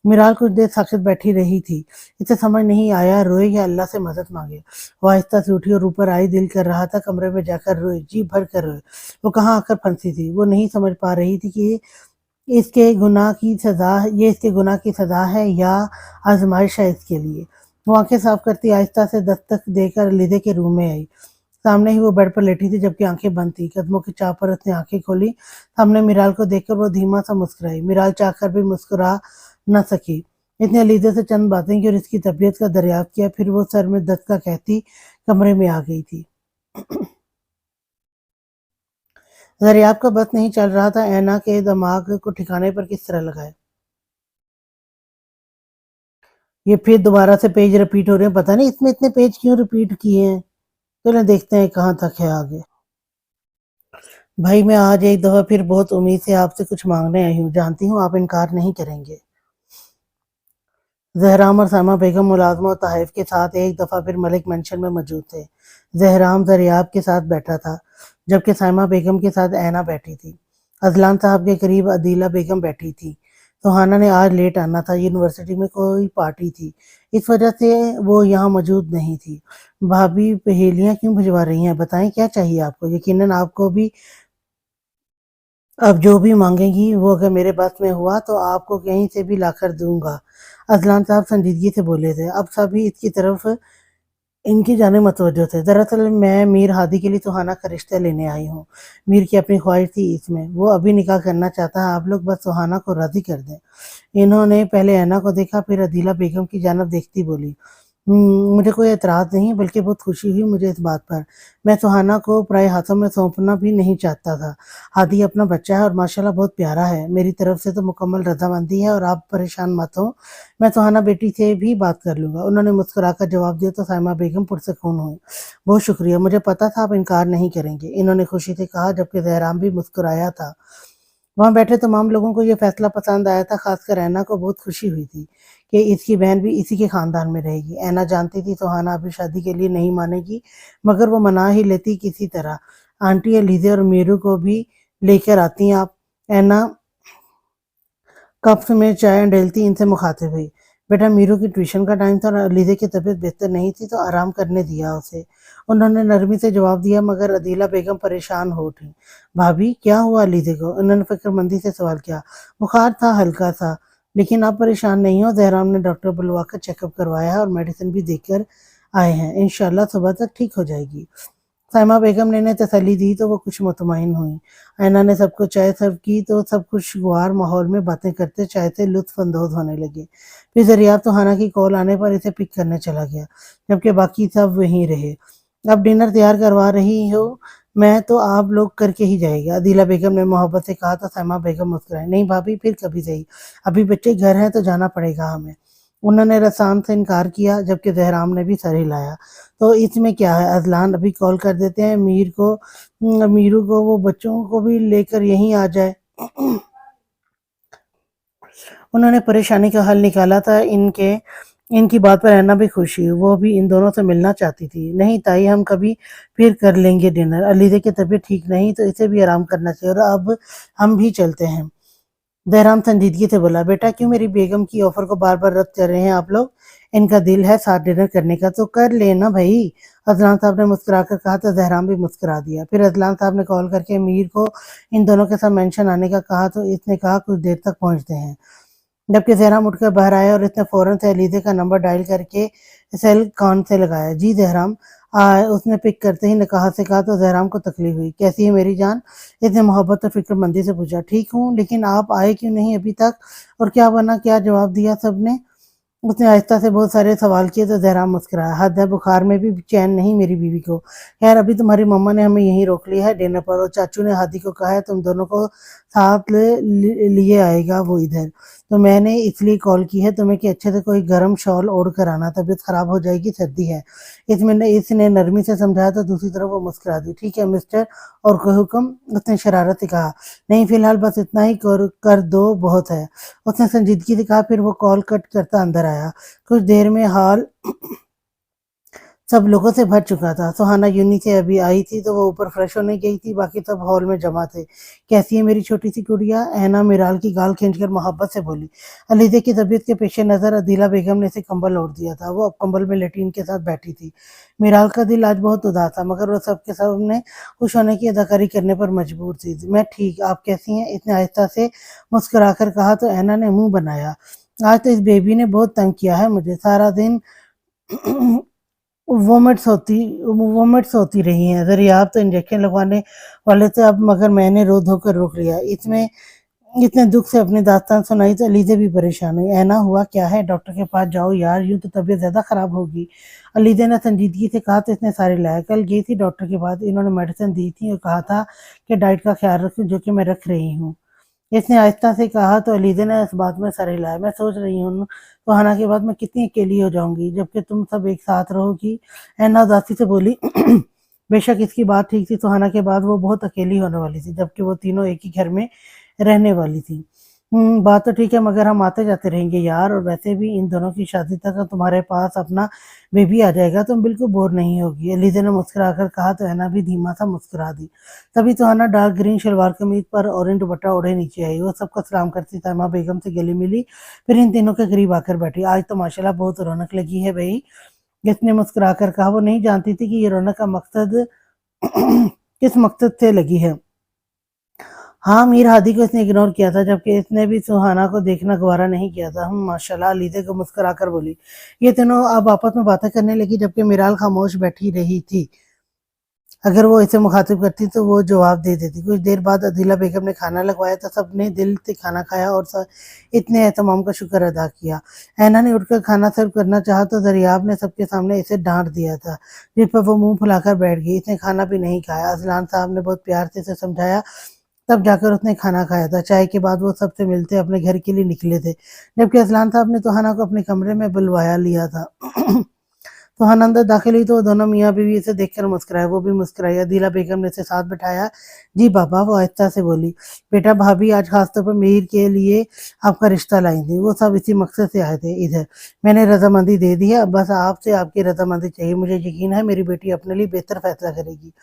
میرال کچھ دیر ساکت بیٹھی رہی تھی، اسے سمجھ نہیں آیا روئے یا اللہ سے مدد مانگے۔ وہ آہستہ سے اٹھی اور اوپر آئی، دل کر رہا تھا کمرے میں جا کر روئے، جی بھر کر روئے۔ وہ کہاں آ کر پھنسی تھی، وہ نہیں سمجھ پا رہی تھی کہ یہ اس کے گناہ کی سزا ہے یا آزمائش ہے اس کے لیے۔ وہ آنکھیں صاف کرتی آہستہ سے دستک دے کر علیزہ کے روم میں آئی۔ سامنے ہی وہ بیڈ پر لیٹی تھی جبکہ آنکھیں بند تھیں۔ قدموں کی چاپ پر اس نے آنکھیں کھولی، سامنے میرال کو دیکھ کر وہ دھیما سا مسکرائی۔ میرال چاہ کر بھی مسکرا نہ سکی۔ اس نے علیزہ سے چند باتیں کی اور اس کی طبیعت کا دریافت کیا، پھر وہ سر میں دھچکا کہتی کمرے میں آ گئی تھی۔ دریاب کا بس نہیں چل رہا تھا اینا کے دماغ کو ٹھکانے پر کس طرح لگائے۔ یہ پھر دوبارہ سے پیج ریپیٹ ہو رہے ہیں، پتہ نہیں اس میں اتنے پیج کیوں ریپیٹ کیے ہیں۔ چلیں دیکھتے ہیں کہاں تک ہے آگے۔ بھائی میں آج ایک دفعہ پھر بہت امید سے آپ سے کچھ مانگنے آئی ہوں، جانتی ہوں آپ انکار نہیں کریں گے۔ زہرام اور سائمہ بیگم ملازمہ اور تحائف کے ساتھ ایک دفعہ پھر ملک مینشن میں موجود تھے۔ زہرام دریاب کے ساتھ بیٹھا تھا جبکہ سائمہ بیگم کے ساتھ اینا بیٹھی تھی۔ اذلان صاحب کے قریب عدیلہ بیگم بیٹھی تھی۔ توہانہ نے آج لیٹ آنا تھا، یونیورسٹی میں کوئی پارٹی تھی، اس وجہ سے وہ یہاں موجود نہیں تھی۔ بھابی پہیلیاں کیوں بھجوا رہی ہیں؟ بتائیں کیا چاہیے آپ کو؟ یقیناً آپ کو بھی اب جو بھی مانگیں گی وہ اگر میرے بس میں ہوا تو آپ کو کہیں سے بھی لا کر دوں گا۔ اذلان صاحب سنجیدگی سے بولے تھے۔ اب سبھی اس کی طرف इनकी जाने मतवज्जो थे। दरअसल मैं मीर हादी के लिए सुहाना का रिश्ता लेने आई हूँ। मीर की अपनी ख्वाहिश थी इसमें, वो अभी निकाह करना चाहता है, आप लोग बस सुहाना को राज़ी कर दें। इन्होंने पहले ऐना को देखा, फिर अदीला बेगम की जानिब देखती बोली, मुझे कोई एतराज़ नहीं, बल्कि बहुत खुशी हुई मुझे इस बात पर। मैं सुहाना को पराए हाथों में सौंपना भी नहीं चाहता था। हादी अपना बच्चा है और माशाल्लाह बहुत प्यारा है। मेरी तरफ से तो मुकम्मल रज़ामंदी है और आप परेशान मत हों, मैं सुहाना बेटी से भी बात कर लूँगा। उन्होंने मुस्कुराकर जवाब दिया तो साइमा बेगम पुरसकून हुईं। बहुत शुक्रिया, मुझे पता था आप इनकार नहीं करेंगे, इन्होंने खुशी से कहा, जबकि ज़हराम भी मुस्कुराया था। वहाँ बैठे तमाम लोगों को ये फैसला पसंद आया था, खासकर ऐना को बहुत खुशी हुई थी कि इसकी बहन भी इसी के खानदान में रहेगी। ऐना जानती थी सुहाना अभी शादी के लिए नहीं मानेगी, मगर वो मना ही लेती किसी तरह। आंटी अलीज़े और मीरू को भी लेकर आती आप। ऐना कप्स में चाय डालती इनसे मुखातिब हुई। बेटा, मीरू की ट्यूशन का टाइम था और अलीज़े की तबीयत बेहतर नहीं थी, तो आराम करने दिया उसे। उन्होंने नरमी से जवाब दिया, मगर अदीला बेगम परेशान हो उठी। भाभी, क्या हुआ अलीज़े को? उन्होंने फिक्रमंदी से सवाल किया। बुखार था हल्का सा, लेकिन आप परेशान नहीं हो, ज़हराम ने डॉक्टर बुलवाकर चेकअप करवाया है और मेडिसिन भी देकर आए हैं, इंशाल्लाह सुबह तक ठीक हो जाएगी। साइमा बेगम ने इन्हें तसल्ली दी तो वो कुछ मुतमईन हुई। ऐना ने सबको चाय सर्व की तो सब खुशगवार माहौल में बातें करते चाय से लुत्फ अंदोज होने लगे। फिर दरियाफ्त सुहाना की कॉल आने पर इसे पिक करने चला गया, जबकि बाकी सब वहीं रहे। अब डिनर तैयार करवा रही हो, मैं तो आप लोग करके ही जाएगा, अदीला बेगम ने मोहब्बत से कहा तो साइमा बेगम मुस्कुराई। नहीं भाभी, फिर कभी सही, अभी बच्चे घर हैं तो जाना पड़ेगा हमें। उन्होंने रसान से इनकार किया, जबकि जहराम ने भी सर हिलाया। तो इसमें क्या है, अजलान अभी कॉल कर देते हैं मीरू को, वो बच्चों को भी लेकर यहीं आ जाए। उन्होंने परेशानी का हल निकाला था। इनकी बात पर ऐना भी खुश हुई, वो भी इन दोनों से मिलना चाहती थी। नहीं ताई, हम कभी फिर कर लेंगे डिनर, अलीज़े की तबीयत ठीक नहीं तो इसे भी आराम करना चाहिए, और अब हम भी चलते हैं। जयराम संजीदगी से बोला, बेटा क्यों मेरी बेगम की ऑफर को बार बार रद्द कर रहे हैं आप लोग? इनका दिल है साथ डिनर करने का तो कर लेना भाई। अजलान साहब ने मुस्कुरा कर कहा तो जहराम भी मुस्कुरा दिया। फिर अजलान साहब ने कॉल करके मीर को इन दोनों के साथ मेंशन आने का कहा तो इसने कहा कुछ देर तक पहुंचते हैं। जबकि जहराम उठकर बाहर आया और इसने फौरन से अलीज़े का नंबर डायल करके सेल कान से लगाया। जी जहराम, उसने पिक करते ही नकाहत से कहा तो जहराम को तकलीफ हुई। कैसी है मेरी जान? इसने मोहब्बत और फिक्रमंदी से पूछा। ठीक हूँ, लेकिन आप आए क्यों नहीं अभी तक? और क्या बना, क्या जवाब दिया सबने? उसने आहिस्ता से बहुत सारे सवाल किए तो जहराम मुस्कुराया। हद है, बुखार में भी चैन नहीं मेरी बीवी को। खैर, अभी तुम्हारी मम्मा ने हमें यहीं रोक लिया है डिनर पर, और चाचू ने हादी को कहा है तुम दोनों को साथ लिए आएगा वो इधर। तो मैंने इसलिए कॉल की है तुम्हें कि अच्छे से कोई गर्म शॉल ओढ़ कर आना, तबीयत खराब हो जाएगी, सर्दी है। इसने नरमी से समझाया तो दूसरी तरफ वो मुस्कुरा दी। ठीक है मिस्टर, और कोई हुक्म? उसने शरारत से कहा। नहीं, फिलहाल बस इतना ही कर दो, बहुत है, उसने संजीदगी से कहा। फिर वो कॉल कट करता अंदर आया। कुछ देर में हॉल सब लोगों से भर चुका था। सुहाना यूनी से अभी आई थी तो वो ऊपर फ्रेश होने गई थी, बाकी सब हॉल में जमा थे। कैसी है मेरी छोटी सी गुड़िया? ऐना मिराल की गाल खींचकर मोहब्बत से बोली। अलीज़े की तबीयत के पेश नज़र अदीला बेगम ने इसे कंबल ओढ़ दिया था। वो अब कंबल में लेटीन के साथ बैठी थी। मिराल का दिल आज बहुत उदास था, मगर वो सबके सामने खुश होने की अदाकारी करने पर मजबूर थी। मैं ठीक, आप कैसी हैं? इसने आहिस्ता से मुस्कुराकर कहा तो ऐना ने मुंह बनाया। आज तो इस बेबी ने बहुत तंग किया है मुझे, सारा दिन वोमिट्स होती रही हैं। ज़रियाब तो इंजेक्शन लगवाने वाले थे अब, मगर मैंने रो धोकर रोक लिया। इसमें इतने दुख से अपनी दास्तान सुनाई तो अलीज़े भी परेशान हुई। ऐना, हुआ क्या है? डॉक्टर के पास जाओ यार, यूँ तो तबीयत ज़्यादा ख़राब होगी। अलीज़े ने संजीदगी से कहा तो इसने सारे लाया। कल गई थी डॉक्टर के पास, इन्होंने मेडिसिन दी थी और कहा था कि डाइट का ख्याल रखें, जो कि मैं रख रही हूँ। इसने आहिस्ता से कहा तो अलीज़ा ने इस बात में सर हिलाया। मैं सोच रही हूँ सुहाना के बाद मैं कितनी अकेली हो जाऊंगी जबकि तुम सब एक साथ रहोगी। ऐना उदासी से बोली। बेशक इसकी बात ठीक थी, सुहाना के बाद वो बहुत अकेली होने वाली थी, जबकि वो तीनों एक ही घर में रहने वाली थी। बात तो ठीक है, मगर हम आते जाते रहेंगे यार, और वैसे भी इन दोनों की शादी तक तुम्हारे पास अपना बेबी आ जाएगा, तुम बिल्कुल बोर नहीं होगी। अलीज़ा ने मुस्कुराकर कहा तो ऐना भी धीमा सा मुस्कुरा दी। तभी सुहाना डार्क ग्रीन शलवार कमीज पर ऑरेंज दुपट्टा ओढ़े नीचे आई। वो सबको सलाम करती साइमा बेगम से गले मिली, फिर इन तीनों के करीब आकर बैठी। आज तो माशाल्लाह बहुत रौनक लगी है भाई, इसने मुस्कुराकर कहा। वो नहीं जानती थी कि ये रौनक का मकसद किस मकसद से लगी है। हाँ मीर हादी को इसने इग्नोर किया था, जबकि इसने भी सुहाना को देखना गवारा नहीं किया था। माशाल्लाह, अलीज़ा को मुस्कुराकर बोली। ये तीनों अब आपस में बातें करने लगी, जबकि मिराल खामोश बैठी रही थी। अगर वो इसे मुखातिब करती तो वो जवाब दे देती। कुछ देर बाद अदीला बेगम ने खाना लगवाया तो सबने दिल से खाना खाया और इतने एहतमाम का शुक्र अदा किया। ऐना ने उठकर खाना सर्व करना चाहा तो दरियाब ने सबके सामने इसे डांट दिया था, जिस पर वो मुंह फुलाकर बैठ गई। इसने खाना भी नहीं खाया। अजलान साहब ने बहुत प्यार से इसे समझाया, तब जाकर उसने खाना खाया था। चाय के बाद वो सबसे मिलते अपने घर के लिए निकले थे, जबकि अजलान साहब ने सुहाना को अपने कमरे में बुलवाया लिया था। सुहाना अंदर दाखिल हुई तो वो दोनों मियाँ बीवी इसे देखकर मुस्कुराए, वो भी मुस्कुराई। अदीला बेगम ने इसे साथ बिठाया। जी बाबा, वो आहिस्ता से बोली। बेटा, भाभी आज खासतौर पर मीर के लिए आपका रिश्ता लाई थी। वो सब इसी मकसद से आए थे इधर। मैंने रजामंदी दे दी है, अब बस आपसे आपकी रजामंदी चाहिए। मुझे यकीन है मेरी बेटी अपने लिए बेहतर फैसला करेगी।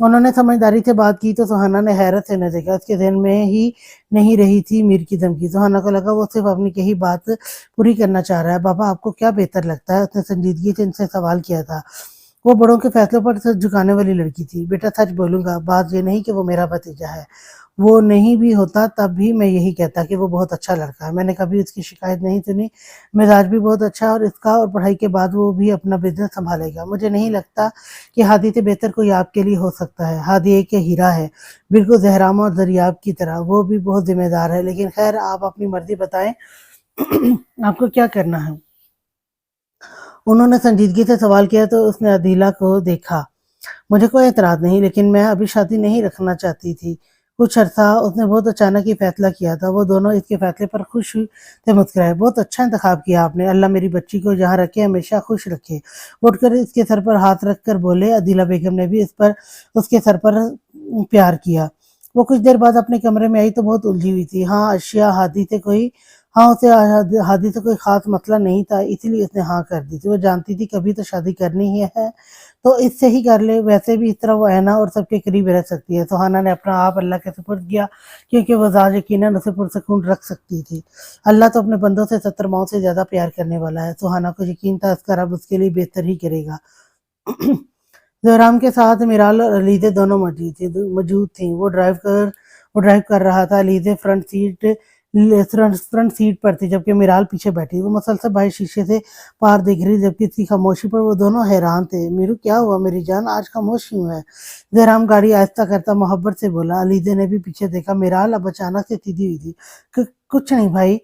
उन्होंने समझदारी से बात की तो सुहाना ने हैरत से न देखा। उसके ज़हन में ही नहीं रही थी मीर की धमकी। सुहाना को लगा वो सिर्फ अपनी कही बात पूरी करना चाह रहा है। बाबा, आपको क्या बेहतर लगता है? उसने संजीदगी से इनसे सवाल किया था। वो बड़ों के फैसलों पर सर झुकाने वाली लड़की थी। बेटा, सच बोलूंगा, बात ये नहीं कि वो मेरा भतीजा है। वो नहीं भी होता तब भी मैं यही कहता कि वो बहुत अच्छा लड़का है। मैंने कभी उसकी शिकायत नहीं सुनी। मिजाज भी बहुत अच्छा है और इसका, और पढ़ाई के बाद वो भी अपना बिजनेस संभालेगा। मुझे नहीं लगता कि हादी से बेहतर कोई आपके लिए हो सकता है। हादी एक हीरा है, बिल्कुल जहराम और दरियाब की तरह। वो भी बहुत जिम्मेदार है। लेकिन खैर, आप अपनी मर्जी बताएं। आपको क्या करना है? उन्होंने संजीदगी से सवाल किया तो उसने अदीला को देखा। मुझे कोई एतराज़ नहीं, लेकिन मैं अभी शादी नहीं रखना चाहती थी। कुछ अरसा उसने बहुत अचानक ही फैसला किया था। वो दोनों इसके फैसले पर खुश थे, मुस्कुराए। बहुत अच्छा इंतखाब किया आपने। अल्लाह मेरी बच्ची को जहाँ रखे हमेशा खुश रखे। उठकर इसके सर पर हाथ रख कर बोले। अदीला बेगम ने भी इस पर उसके सर पर प्यार किया। वो कुछ देर बाद अपने कमरे में आई तो बहुत उलझी हुई थी। उसे हादी से कोई खास मसला नहीं था, इसीलिए उसने हाँ कर दी थी। वो जानती थी कभी तो शादी करनी ही है, तो इससे ही कर ले। वैसे भी इस तरह वो ऐना और सबके करीब रह सकती है। सुहाना ने अपना आप अल्लाह के सुपुर्द किया, क्योंकि वो ज़ात यकीनन उसे पुरसकून रख सकती थी। अल्लाह तो अपने बंदों से 70 माओं से ज़्यादा प्यार करने वाला है। सुहाना को यकीन था इसका रब उसके लिए बेहतर ही करेगा। जयराम के साथ मिराल और अलीज़े दोनों मौजूद थीं। वो ड्राइव कर रहा था। अलीज़े फ्रंट सीट पर थी, जबकि मिराल पीछे बैठी। वो मुसलसल बाहर शीशे से पार देख रही, जबकि इसकी खामोशी पर वो दोनों हैरान थे। मीरू, क्या हुआ मेरी जान, आज खामोश क्यों है? जयराम गाड़ी आहिस्ता करता मोहब्बत से बोला। अलीज़े ने भी पीछे देखा। मिराल अब अचानक से सीधी हुई थी। कुछ नहीं भाई,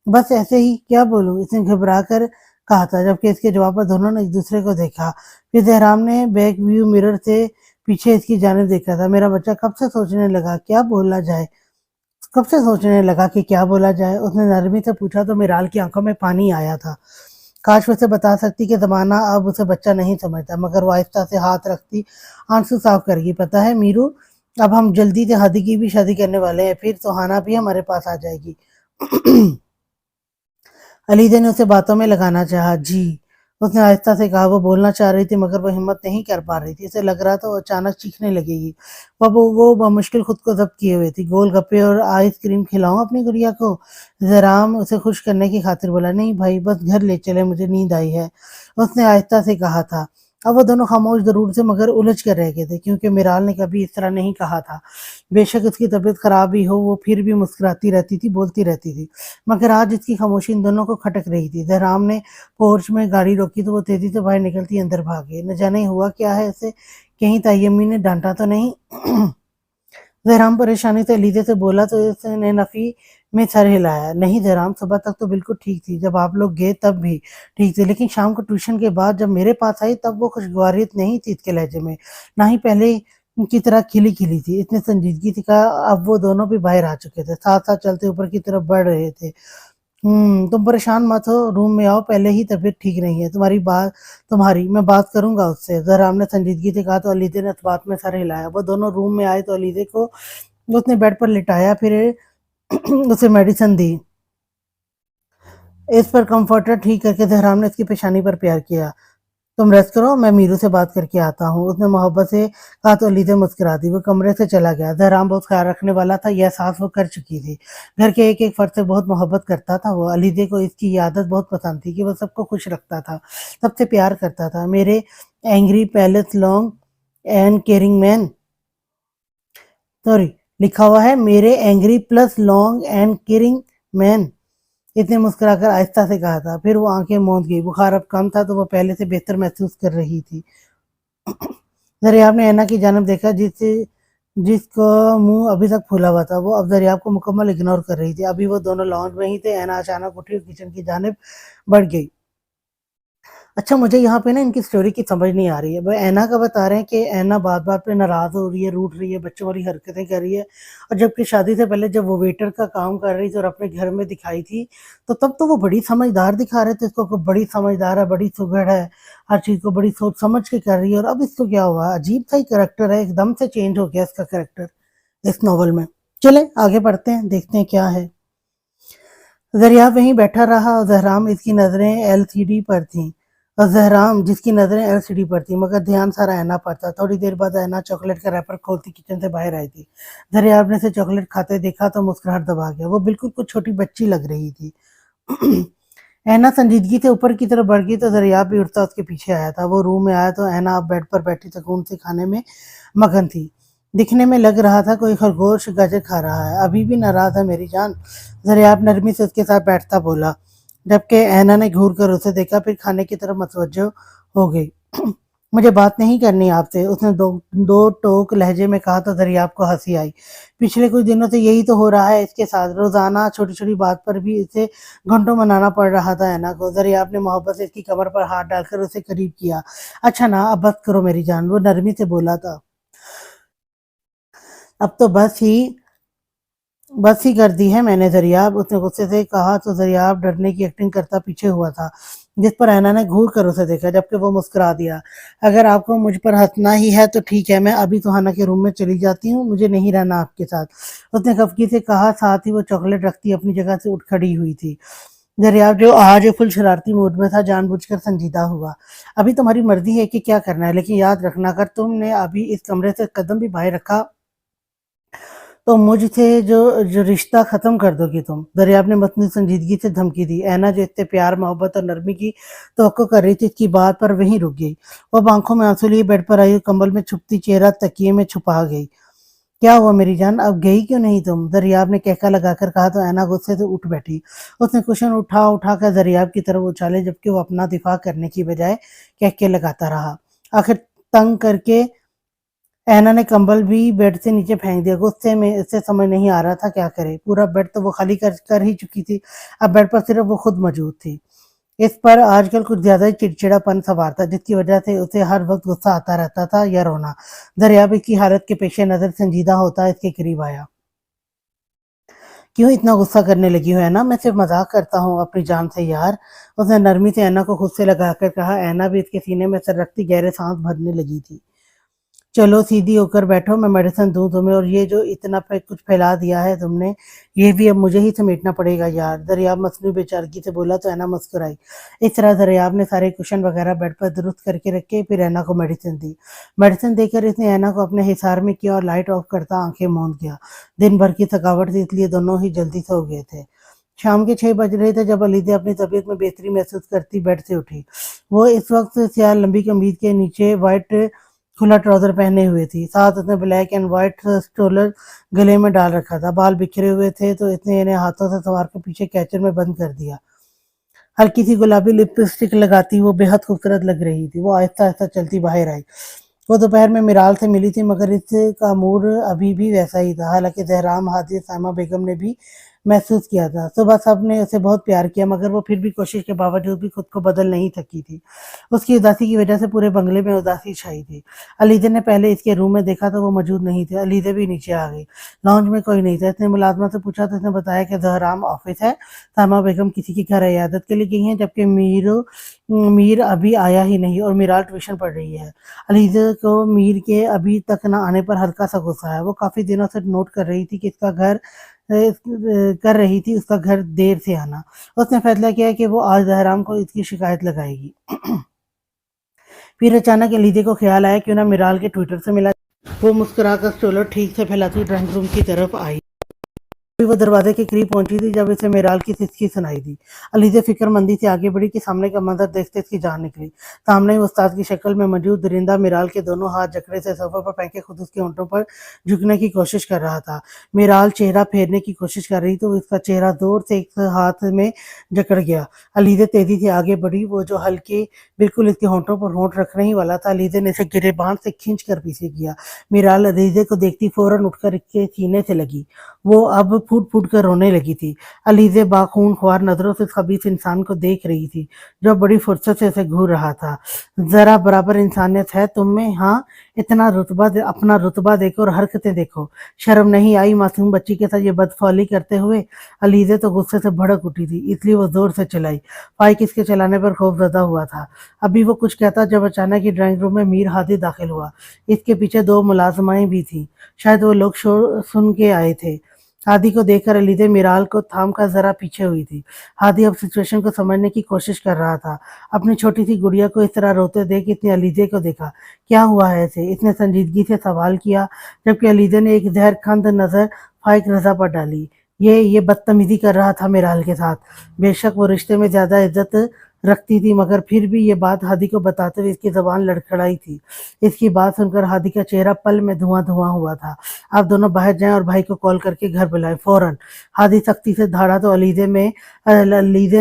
बस ऐसे ही। क्या बोलूं, इसने घबरा कर कहा था, जबकि इसके जवाब पर दोनों ने एक दूसरे को देखा। फिर जहराम ने बैक व्यू मिरर से पीछे इसकी जानिब देखा था। मेरा बच्चा कब से सोचने लगा कि क्या बोला जाए, उसने नरमी से पूछा तो मिराल की आंखों में पानी आया था। काश उसे बता सकती कि ज़माना अब उसे बच्चा नहीं समझता, मगर वो आहिस्ता से हाथ रखती आंसू साफ करेगी। पता है मीरू, अब हम जल्दी से हादी की भी शादी करने वाले हैं, फिर सुहाना भी हमारे पास आ जाएगी। अलीज़ा ने उसे बातों में लगाना चाहा। जी, उसने आहिस्ता से कहा। वो बोलना चाह रही थी, मगर वो हिम्मत नहीं कर पा रही थी। उसे लग रहा था वो अचानक चीखने लगेगी। वो बमुश्किल खुद को ज़ब्त किए हुए थी। गोलगप्पे और आइसक्रीम खिलाऊं अपनी गुड़िया को? ज़राम उसे खुश करने की खातिर बोला। नहीं भाई, बस घर ले चले, मुझे नींद आई है, उसने आहिस्ता से कहा था। अब वो दोनों खामोश ज़रूर थे, मगर उलझ कर रह गए थे, क्योंकि मिराल ने कभी इस तरह नहीं कहा था। बेशक उसकी तबीयत खराब भी हो, वो फिर भी मुस्कुराती रहती थी, बोलती रहती थी। मगर आज इसकी खामोशी इन दोनों को खटक रही थी। जयराम ने पोर्च में गाड़ी रोकी तो वो तेजी से बाहर निकलती अंदर भाग गई। न जाने हुआ क्या है इसे, कहीं तायम्मी ने डांटा तो नहीं? जयराम परेशानी से अलीज़ा से बोला तो इसने नफ़ी में सर हिलाया। नहीं जयराम, सुबह तक तो बिल्कुल ठीक थी, जब आप लोग गए तब भी ठीक थी, लेकिन शाम को ट्यूशन के बाद जब मेरे पास आई तब वो खुशगवारियत नहीं थी इसके लहजे में, ना ही पहले की तरह खिली-खिली थी। इतनी संजीदगी थी का अब वो दोनों भी बाहर आ चुके थे, साथ-साथ चलते ऊपर की तरफ बढ़ रहे थे। तुम परेशान मत हो, रूम में आओ, पहले ही तबीयत ठीक नहीं है तुम्हारी, मैं बात करूँगा उससे, ज़हराम ने संजीदगी से कहा तो अलीज़ा ने इस बात में सर हिलाया। वो दोनों रूम में आए तो अलीज़ा को उसने बेड पर लिटाया, फिर उसे मेडिसिन दी। इस पर कंफर्टर ठीक करके ज़हराम ने इसकी पेशानी पर प्यार किया। तुम रेस्ट करो, मैं मीरू से बात करके आता हूँ, उसने मोहब्बत से कहा तो अलीज़ा मुस्कुरा दी। वो कमरे से चला गया। ज़हराम बहुत ख्याल रखने वाला था, यह एहसास वो कर चुकी थी। घर के एक-एक फर्द से बहुत मोहब्बत करता था वो। अलीज़ा को इसकी ये आदत बहुत पसंद थी कि वो सबको खुश रखता था, सबसे प्यार करता था। मेरे angry palace long and caring man, sorry लिखा हुआ है मेरे angry plus long and caring man. इसने मुस्कुराकर आहिस्ता से कहा था। फिर वो आंखें मूंद गई। बुखार अब कम था तो वो पहले से बेहतर महसूस कर रही थी। दरियाब ने ऐना की जानब देखा जिसका मुंह अभी तक फूला हुआ था। वो अब दरियाब को मुकम्मल इग्नोर कर रही थी। अभी वो दोनों लॉन्ज में ही थे। ऐना अचानक उठी और किचन की जानब बढ़ गई। अच्छा, मुझे यहाँ पे ना इनकी स्टोरी की समझ नहीं आ रही है। वो ऐना का बता रहे हैं कि ऐना बात-बात पे नाराज़ हो रही है, रूठ रही है, बच्चों वाली हरकतें कर रही है, और जबकि शादी से पहले जब वो वेटर का काम कर रही थी और अपने घर में दिखाई थी, तो तब तो वो बड़ी समझदार दिखा रहे थे इसको कि बड़ी समझदार है, बड़ी सुघड़ है, हर चीज़ को बड़ी सोच समझ के कर रही है। और अब इसको क्या हुआ? अजीब-सा ही कैरेक्टर है, एकदम से चेंज हो गया इसका कैरेक्टर इस नॉवल में। चलें आगे बढ़ते हैं, देखते हैं क्या है। ज़रिया वहीं बैठा रहा और ज़हराम इसकी नज़रें एलसीडी पर थीं। और ज़हराम जिसकी नज़रें एलसीडी पर थीं, मगर ध्यान सारा ऐना पर था। थोड़ी देर बाद ऐना चॉकलेट का रैपर खोलती किचन से बाहर आई थी। ज़रियाब ने उसे चॉकलेट खाते देखा तो मुस्कुराहट दबा गया। वो बिल्कुल कुछ छोटी बच्ची लग रही थी। ऐना संजीदगी से ऊपर की तरफ बढ़ गई तो ज़रियाब भी उठता उसके पीछे आया था। वो रूम में आया तो ऐना अब बेड पर बैठी सुकून से खाने में मगन थी। दिखने में लग रहा था कोई खरगोश गाजर खा रहा है। अभी भी नाराज़ है मेरी जान? ज़रियाब नरमी से उसके साथ बैठता बोला, जबकि ऐना ने घूर कर उसे देखा, फिर खाने की तरफ मतवज्जो हो गई। मुझे बात नहीं करनी आपसे, उसने दो टोक लहजे में कहा तो ज़रियाब को हंसी आई। पिछले कुछ दिनों से यही तो हो रहा है इसके साथ। रोज़ाना छोटी-छोटी बात पर भी इसे घंटों मनाना पड़ रहा था ऐना को। ज़रियाब ने मोहब्बत से इसकी कमर पर हाथ डालकर उसे करीब किया। अच्छा ना, अब बस करो मेरी जान, वो नरमी से बोला था। अब तो बस ही कर दी है मैंने ज़रियाब, उसने गुस्से से कहा तो ज़रियाब डरने की एक्टिंग करता पीछे हुआ था, जिस पर ऐना ने घूर कर उसे देखा, जबकि वो मुस्कुरा दिया। अगर आपको मुझ पर हंसना ही है तो ठीक है, मैं अभी सुहाना के रूम में चली जाती हूँ, मुझे नहीं रहना आपके साथ, उसने खफगी से कहा। साथ ही वो चॉकलेट रखती अपनी जगह से उठ खड़ी हुई थी। ज़रियाब जो आज फुल शरारती मूड में था जानबूझकर संजीदा हुआ। अभी तुम्हारी मर्जी है कि क्या करना है, लेकिन याद रखना अगर तुमने अभी इस कमरे से कदम भी बाहर रखा तो मुझसे जो जो रिश्ता ख़त्म कर दोगी तुम। दरियाब ने मसनूई संजीदगी से धमकी दी। ऐना जो इतने प्यार, मोहब्बत और नरमी की तवक्को कर रही थी, इसकी बात पर वहीं रुक गई। वो अब आँखों में आँसू लिए बेड पर आई और कंबल में छुपती चेहरा तकिए में छुपा गई। क्या हुआ मेरी जान, अब गई क्यों नहीं तुम? दरियाब ने कहका लगाकर कहा तो ऐना गुस्से से उठ बैठी। उसने कुशन उठा कर दरियाब की तरफ उछाले, जबकि वो अपना दिफा करने की बजाय कहके लगाता रहा। आखिर तंग करके ऐना ने कंबल भी बेड से नीचे फेंक दिया। गुस्से में इसे समझ नहीं आ रहा था क्या करे। पूरा बेड तो वो खाली कर ही चुकी थी। अब बेड पर सिर्फ वो खुद मौजूद थी। इस पर आजकल कुछ ज्यादा ही चिड़चिड़ापन सवार था, जिसकी वजह से उसे हर वक्त गुस्सा आता रहता था या रोना। दरियाब की हालत के पेश नजर संजीदा होता इसके करीब आया। क्यों इतना गुस्सा करने लगी हो ऐना? मैं सिर्फ मजाक करता हूँ अपनी जान से यार, उसने नरमी से ऐना को खुद से लगाकर कहा। ऐना भी इसके सीने में सर रखती गहरे सांस भरने लगी थी। चलो सीधी होकर बैठो, मैं मेडिसिन दूँ तुम्हें, और ये जो इतना कुछ फैला दिया है तुमने, ये भी अब मुझे ही समेटना पड़ेगा यार, दरियाब मसनूई बेचारगी से बोला तो ऐना मुस्कुराई। इस तरह दरियाब ने सारे कुशन वगैरह बेड पर दुरुस्त करके रखे, फिर ऐना को मेडिसिन दी। मेडिसिन देकर इसने ऐना को अपने हिसार में किया और लाइट ऑफ करता आंखें मूंद गया। दिन भर की थकावट थी, इसलिए दोनों ही जल्दी सो गए थे। शाम के 6 बज रहे थे जब अलीज़ा अपनी तबीयत में बेहतरी महसूस करती बेड से उठी। वो इस वक्त स्याह लंबी कमीज के नीचे वाइट खुला ट्राउजर पहने हुए थी। साथ उसने ब्लैक एंड व्हाइट स्टोलर गले में डाल रखा था। बाल बिखरे हुए थे तो इसने इन्हें हाथों से संवार के पीछे कैचर में बंद कर दिया। हल्की सी गुलाबी लिपस्टिक लगाती वो बेहद खूबसूरत लग रही थी। वो आहिस्ता आहिस्ता चलती बाहर आई। वो दोपहर में मिराल से मिली थी, मगर इसका मूड अभी भी वैसा ही था। हालांकि जहराम, हादी, साइमा बेगम ने भी महसूस किया था। सुबह सब ने उसे बहुत प्यार किया, मगर वो फिर भी कोशिश के बावजूद भी खुद को बदल नहीं सकी थी। उसकी उदासी की वजह से पूरे बंगले में उदासी छाई थी। अलीज़ा ने पहले इसके रूम में देखा तो वो मौजूद नहीं थे। अलीज़ा भी नीचे आ गई। लॉन्ज में कोई नहीं था। इसने मुलाजमा से पूछा तो इसने बताया कि जहराम ऑफिस है, साइमा बेगम किसी के घर इयादत के लिए गई हैं, जबकि मीर अभी आया ही नहीं और मिराल ट्यूशन पढ़ रही है। अलीज़ा को मीर के अभी तक न आने पर हल्का सा गुस्सा है। वो काफ़ी दिनों से नोट कर रही थी कि कर रही थी उसका घर देर से आना। उसने फैसला किया कि वो आज जहराम को इसकी शिकायत लगाएगी। फिर अचानक अलीज़ा को ख्याल आया क्यों ना मिराल के ट्विटर से मिला। वो मुस्कुराकर स्टोलर ठीक से फैलाती ड्राइंग रूम की तरफ आई। वो दरवाजे के करीब पहुंची थी जब इसे मेराल की सिसकी सुनाई दी। अलीज़ा फिक्रमंदी से आगे बढ़ी कि सामने का मंजर देखते इसकी जान निकली। सामने ही उस्ताद की शक्ल में मौजूद दरिंदा मेराल के दोनों हाथ जकड़े से सोफे पर फेंके खुद उसके होंठों पर झुकने की कोशिश कर रहा था। मेराल चेहरा फेरने की कोशिश कर रही तो उसका चेहरा जोर से एक हाथ में जकड़ गया। अलीज़ा तेजी से आगे बढ़ी, वो जो हल्के बिल्कुल इसके होंठों पर होंठ रखने ही वाला था। अलीज़ा ने इसे गिरेबान से खींच कर पीछे किया। मेराल अलीज़ा को देखती फौरन उठकर इसके सीने से लगी। वो अब फूट-फूट कर रोने लगी थी। अलीज़ा बाखून ख्वार नज़रों से इस खबीस इंसान को देख रही थी, जो बड़ी फुर्सत से उसे घूर रहा था। ज़रा बराबर इंसानियत है तुम में? हाँ, इतना अपना रुतबा देखो और हरकतें देखो। शर्म नहीं आई मासूम बच्ची के साथ ये बदफौली करते हुए? अलीज़ा तो गुस्से से भड़क उठी थी, इसलिए वो ज़ोर से चिल्लाई। फाइक इसके चिल्लाने पर खौफज़दा हुआ था। अभी वो कुछ कहता जब अचानक ही ड्राइंग रूम में मीर हादी दाखिल हुआ। इसके पीछे 2 मुलाज़िमाएँ भी थीं। शायद वो लोग शोर सुन के आए थे। हादी को देखकर अलीज़ा मिराल को थाम कर ज़रा पीछे हुई थी। हादी अब सिचुएशन को समझने की कोशिश कर रहा था। अपनी छोटी सी गुड़िया को इस तरह रोते देख इसने अलीज़ा को देखा। क्या हुआ है इसे? इसने संजीदगी से सवाल किया, जबकि अलीज़ा ने एक जहरखंद नज़र फाइक रज़ा पर डाली। ये बदतमीज़ी कर रहा था मिराल के साथ। बेशक वो रिश्ते में ज़्यादा इज़्ज़त रखती थी, मगर फिर भी ये बात हादी को बताते हुए इसकी ज़बान लड़खड़ाई थी। इसकी बात सुनकर हादी का चेहरा पल में धुआं-धुआं हुआ था। आप दोनों बाहर जाएँ और भाई को कॉल करके घर बुलाएँ फ़ौरन। हादी सख्ती से दहाड़ा तो अलीज़ा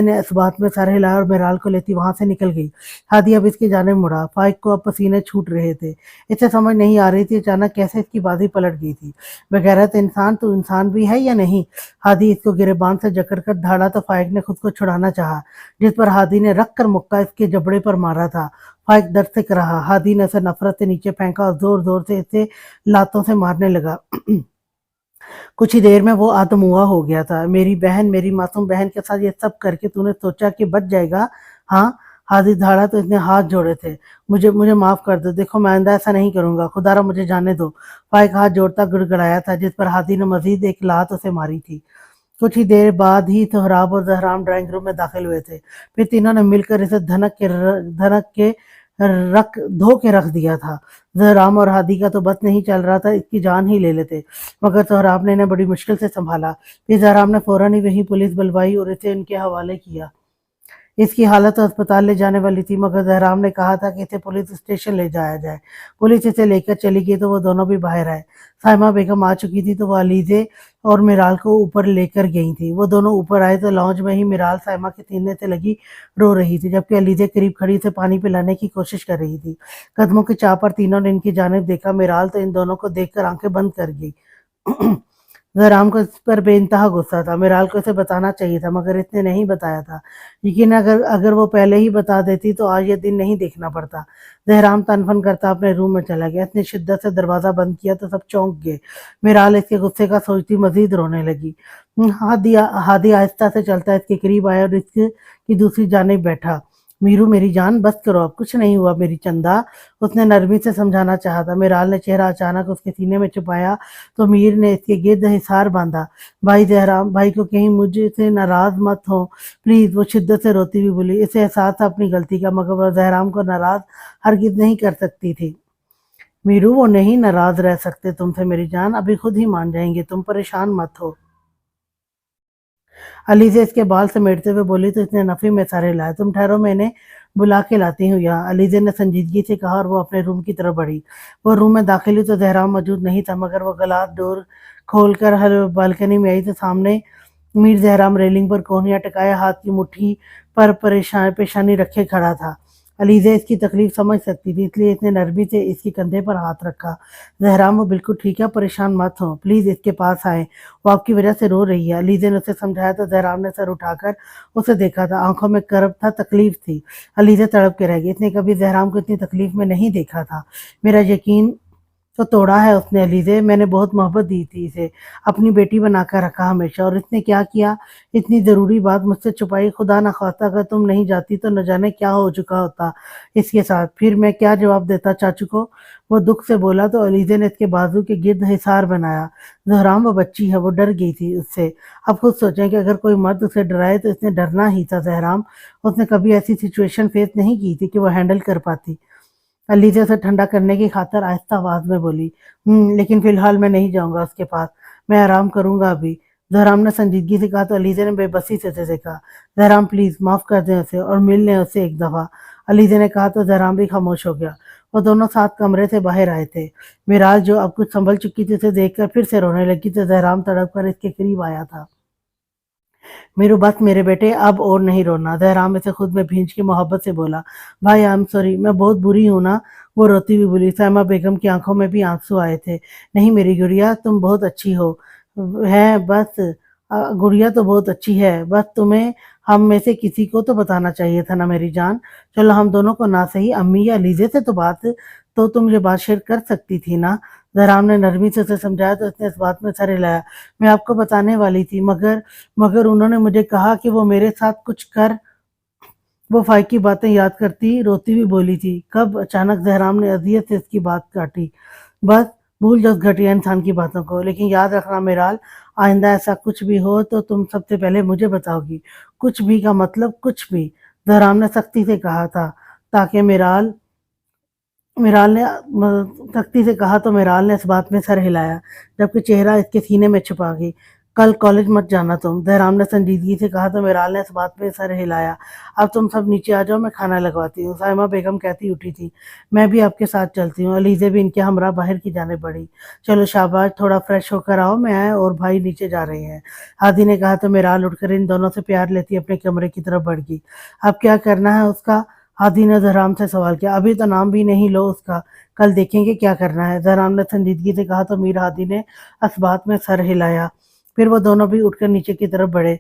ने इस बात में सर हिलाया और मिराल को लेती वहाँ से निकल गई। हादी अब इसकी जानिब मुड़ा। फाइक को अब पसीने छूट रहे थे। इसे समझ नहीं आ रही थी अचानक कैसे इसकी बाजी पलट गई थी। बेगैरत इंसान, तू इंसान भी है या नहीं? हादी इसको गिरेबान से जकड़ कर दहाड़ा तो फाइक ने खुद को छुड़ाना चाहा, जिस पर हादी ने रख कर मुक्का इसके जबड़े पर मारा था। फाइक दर्द से रहा। हादी ने उसे नफरत से नीचे फेंका और जोर-जोर से इसे लातों से मारने लगा। कुछ ही देर में वो आत्महुआ हो गया था। मेरी बहन, मेरी मासूम बहन के साथ ये सब करके तूने सोचा कि बच जाएगा? हाँ? हादी दहाड़ा तो इसने हाथ जोड़े थे। मुझे मुझे माफ़ कर दो। देखो मैं आइंदा ऐसा नहीं करूँगा। खुदारा मुझे जाने दो। फाइक हाथ जोड़ता गिड़गिड़ाया था, जिस पर हादी ने मज़ीद एक लात उसे मारी थी। कुछ ही देर बाद ही सोहराब और ज़हराम ड्राइंग रूम में दाखिल हुए थे। फिर तीनों ने मिलकर इसे धनक के धो के रख दिया था। ज़हराम और हादी का तो बस नहीं चल रहा था, इसकी जान ही ले लेते, मगर सोहराब ने इन्हें बड़ी मुश्किल से संभाला। फिर ज़हराम ने फ़ौरन ही वहीं पुलिस बुलवाई और इसे इनके हवाले किया। इसकी हालत तो अस्पताल ले जाने वाली थी, मगर ज़हराम ने कहा था कि इसे पुलिस स्टेशन ले जाया जाए। पुलिस इसे लेकर चली गई तो वो दोनों भी बाहर आए। साइमा बेगम आ चुकी थी तो वो अलीज़ा और मिराल को ऊपर लेकर गई थी। वो दोनों ऊपर आए तो लॉन्ज में ही मिराल साइमा के सीने से लगी रो रही थी, जबकि अलीज़ा करीब खड़ी से पानी पिलाने की कोशिश कर रही थी। कदमों की चाह पर तीनों ने इनकी जानिब देखा। मिराल तो इन दोनों को देखकर आंखें बंद कर गई। ज़हराम को इस पर बेइंतहा गुस्सा था। मिराल को इसे बताना चाहिए था, मगर इसने नहीं बताया था। यकीन अगर अगर वो पहले ही बता देती तो आज ये दिन नहीं देखना पड़ता। ज़हराम तनफन करता अपने रूम में चला गया। इसने शिद्दत से दरवाज़ा बंद किया तो सब चौंक गए। मिराल इसके गुस्से का सोचती मज़ीद रोने लगी। हादी आहिस्ता से चलता इसके करीब आया और इसकी दूसरी जानिब बैठा। मीरू मेरी जान बस करो, अब कुछ नहीं हुआ मेरी चंदा, उसने नरमी से समझाना चाहा था। मिराल ने चेहरा अचानक उसके सीने में छुपाया तो मीर ने इसके गिर्द हिसार बांधा। भाई ज़हराम, भाई को कहीं मुझे से नाराज़ मत हो प्लीज़, वो शिद्दत से रोती हुई बोली। इसे एहसास था अपनी गलती का, मगर वह ज़हराम को नाराज़ हरगिज़ नहीं कर सकती थी। मीरू वो नहीं नाराज़ रह सकते तुमसे मेरी जान, अभी खुद ही मान जाएंगे, तुम परेशान मत हो। अलीज़ा इसके बाल समेटते हुए बोली तो इसने नफ़ी में सर हिलाया। तुम ठहरो, मैं इन्हें बुला के लाती हूँ यहाँ, अलीज़ा ने संजीदगी से कहा और वो अपने रूम की तरफ बढ़ी। वो रूम में दाखिल हुई तो ज़हराम मौजूद नहीं था, मगर वो ग्लास डोर खोलकर हर बालकनी में आई तो सामने मीर ज़हराम रेलिंग पर कोहनियाँ टिकाए हाथ की मुट्ठी पर पेशानी रखे खड़ा था। अलीज़ा इसकी तकलीफ समझ सकती थी, इसलिए इसने नरमी से इसके कंधे पर हाथ रखा। ज़हराम वो बिल्कुल ठीक है, परेशान मत हो, प्लीज़ इसके पास आएँ, वो आपकी वजह से रो रही है। अलीज़ा ने उसे समझाया तो ज़हराम ने सर उठाकर उसे देखा था। आंखों में करब था, तकलीफ थी। अलीज़ा तड़प के रह गई। इसने कभी ज़हराम को इतनी तकलीफ में नहीं देखा था। मेरा यकीन तो तोड़ा है उसने अलीज़ा, मैंने बहुत मोहब्बत दी थी इसे, अपनी बेटी बनाकर रखा हमेशा, और इसने क्या किया? इतनी ज़रूरी बात मुझसे छुपाई। खुदा न ख़ास्ता अगर तुम नहीं जाती तो न जाने क्या हो चुका होता इसके साथ। फिर मैं क्या जवाब देता चाचू को? वो दुख से बोला तो अलीज़ा ने इसके बाजू के गिर्द हिसार बनाया। ज़हराम वो बच्ची है, वो डर गई थी उससे। अब खुद सोचें कि अगर कोई मर्द उसे डराए तो इसने डरना ही था। ज़हराम, उसने कभी ऐसी सिचुएशन फेस नहीं की थी कि वो हैंडल कर पाती। अलीज़ा उसे ठंडा करने की खातिर आहिस्ता आवाज़ में बोली, लेकिन फ़िलहाल मैं नहीं जाऊँगा उसके पास, मैं आराम करूँगा अभी। जहराम ने संजीदगी से कहा तो अलीज़ा ने बेबसी से उसे देखा। जहराम प्लीज़ माफ़ कर दें उसे और मिल लें उससे एक दफ़ा। अलीज़ा ने कहा तो जहराम भी खामोश हो गया। वो दोनों साथ कमरे से बाहर आए थे। मिराल जो अब कुछ संभल चुकी थी उसे देखकर फिर से रोने लगी तो जहराम तड़प कर इसके करीब आया था। मेरू बस मेरे बेटे अब और नहीं रोना। जहराम इसे खुद में भींच के मोहब्बत से बोला। भाई आई एम सॉरी, मैं बहुत बुरी हूँ ना। वो रोती हुई बोली। साइमा बेगम की आंखों में भी आंसू आए थे। नहीं मेरी गुड़िया, तुम बहुत अच्छी हो है बस गुड़िया तो बहुत अच्छी है, बस तुम्हें हम में से किसी को तो बताना चाहिए था ना मेरी जान। चलो हम दोनों को ना सही अम्मी या लीजे से तो तुम ये बात शेयर कर सकती थी ना। जहराम ने नरमी से उसे समझाया तो उसने इस बात में सर हिलाया। मैं आपको बताने वाली थी मगर मगर उन्होंने मुझे कहा कि वो मेरे साथ कुछ कर। वो फाइक की बातें याद करती रोती हुई बोली थी। कब अचानक जहराम ने अजियत से इसकी बात काटी। बस भूल जाओ घटिया इंसान की बातों को, लेकिन याद रखना मेराल, आइंदा ऐसा कुछ भी हो तो तुम सबसे पहले मुझे बताओगी। कुछ भी का मतलब कुछ भी, जहराम ने सख्ती से कहा था। ताकि मेराल मिराल ने सख्ती से कहा तो मिराल ने इस बात में सर हिलाया, जबकि चेहरा इसके सीने में छुपा गई। कल कॉलेज मत जाना तुम, जयराम ने संजीदगी से कहा तो मिराल ने इस बात में सर हिलाया। अब तुम सब नीचे आ जाओ, मैं खाना लगवाती हूँ। साइमा बेगम कहती उठी थी, मैं भी आपके साथ चलती हूँ। अलीज़े भी इनके हमरा बाहर की जाने पड़ी। चलो शाबाश, थोड़ा फ्रेश होकर आओ, मैं और भाई नीचे जा रहे हैं। हादी ने कहा तो मिराल उठकर इन दोनों से प्यार लेती अपने कमरे की तरफ बढ़ गई। अब क्या करना है उसका? हादी ने जहराम से सवाल किया। अभी तो नाम भी नहीं लो उसका, कल देखेंगे क्या करना है। जहराम ने संजीदगी से कहा तो मीर हादी ने इस बात में सर हिलाया। फिर वो दोनों भी उठकर नीचे की तरफ बढ़े।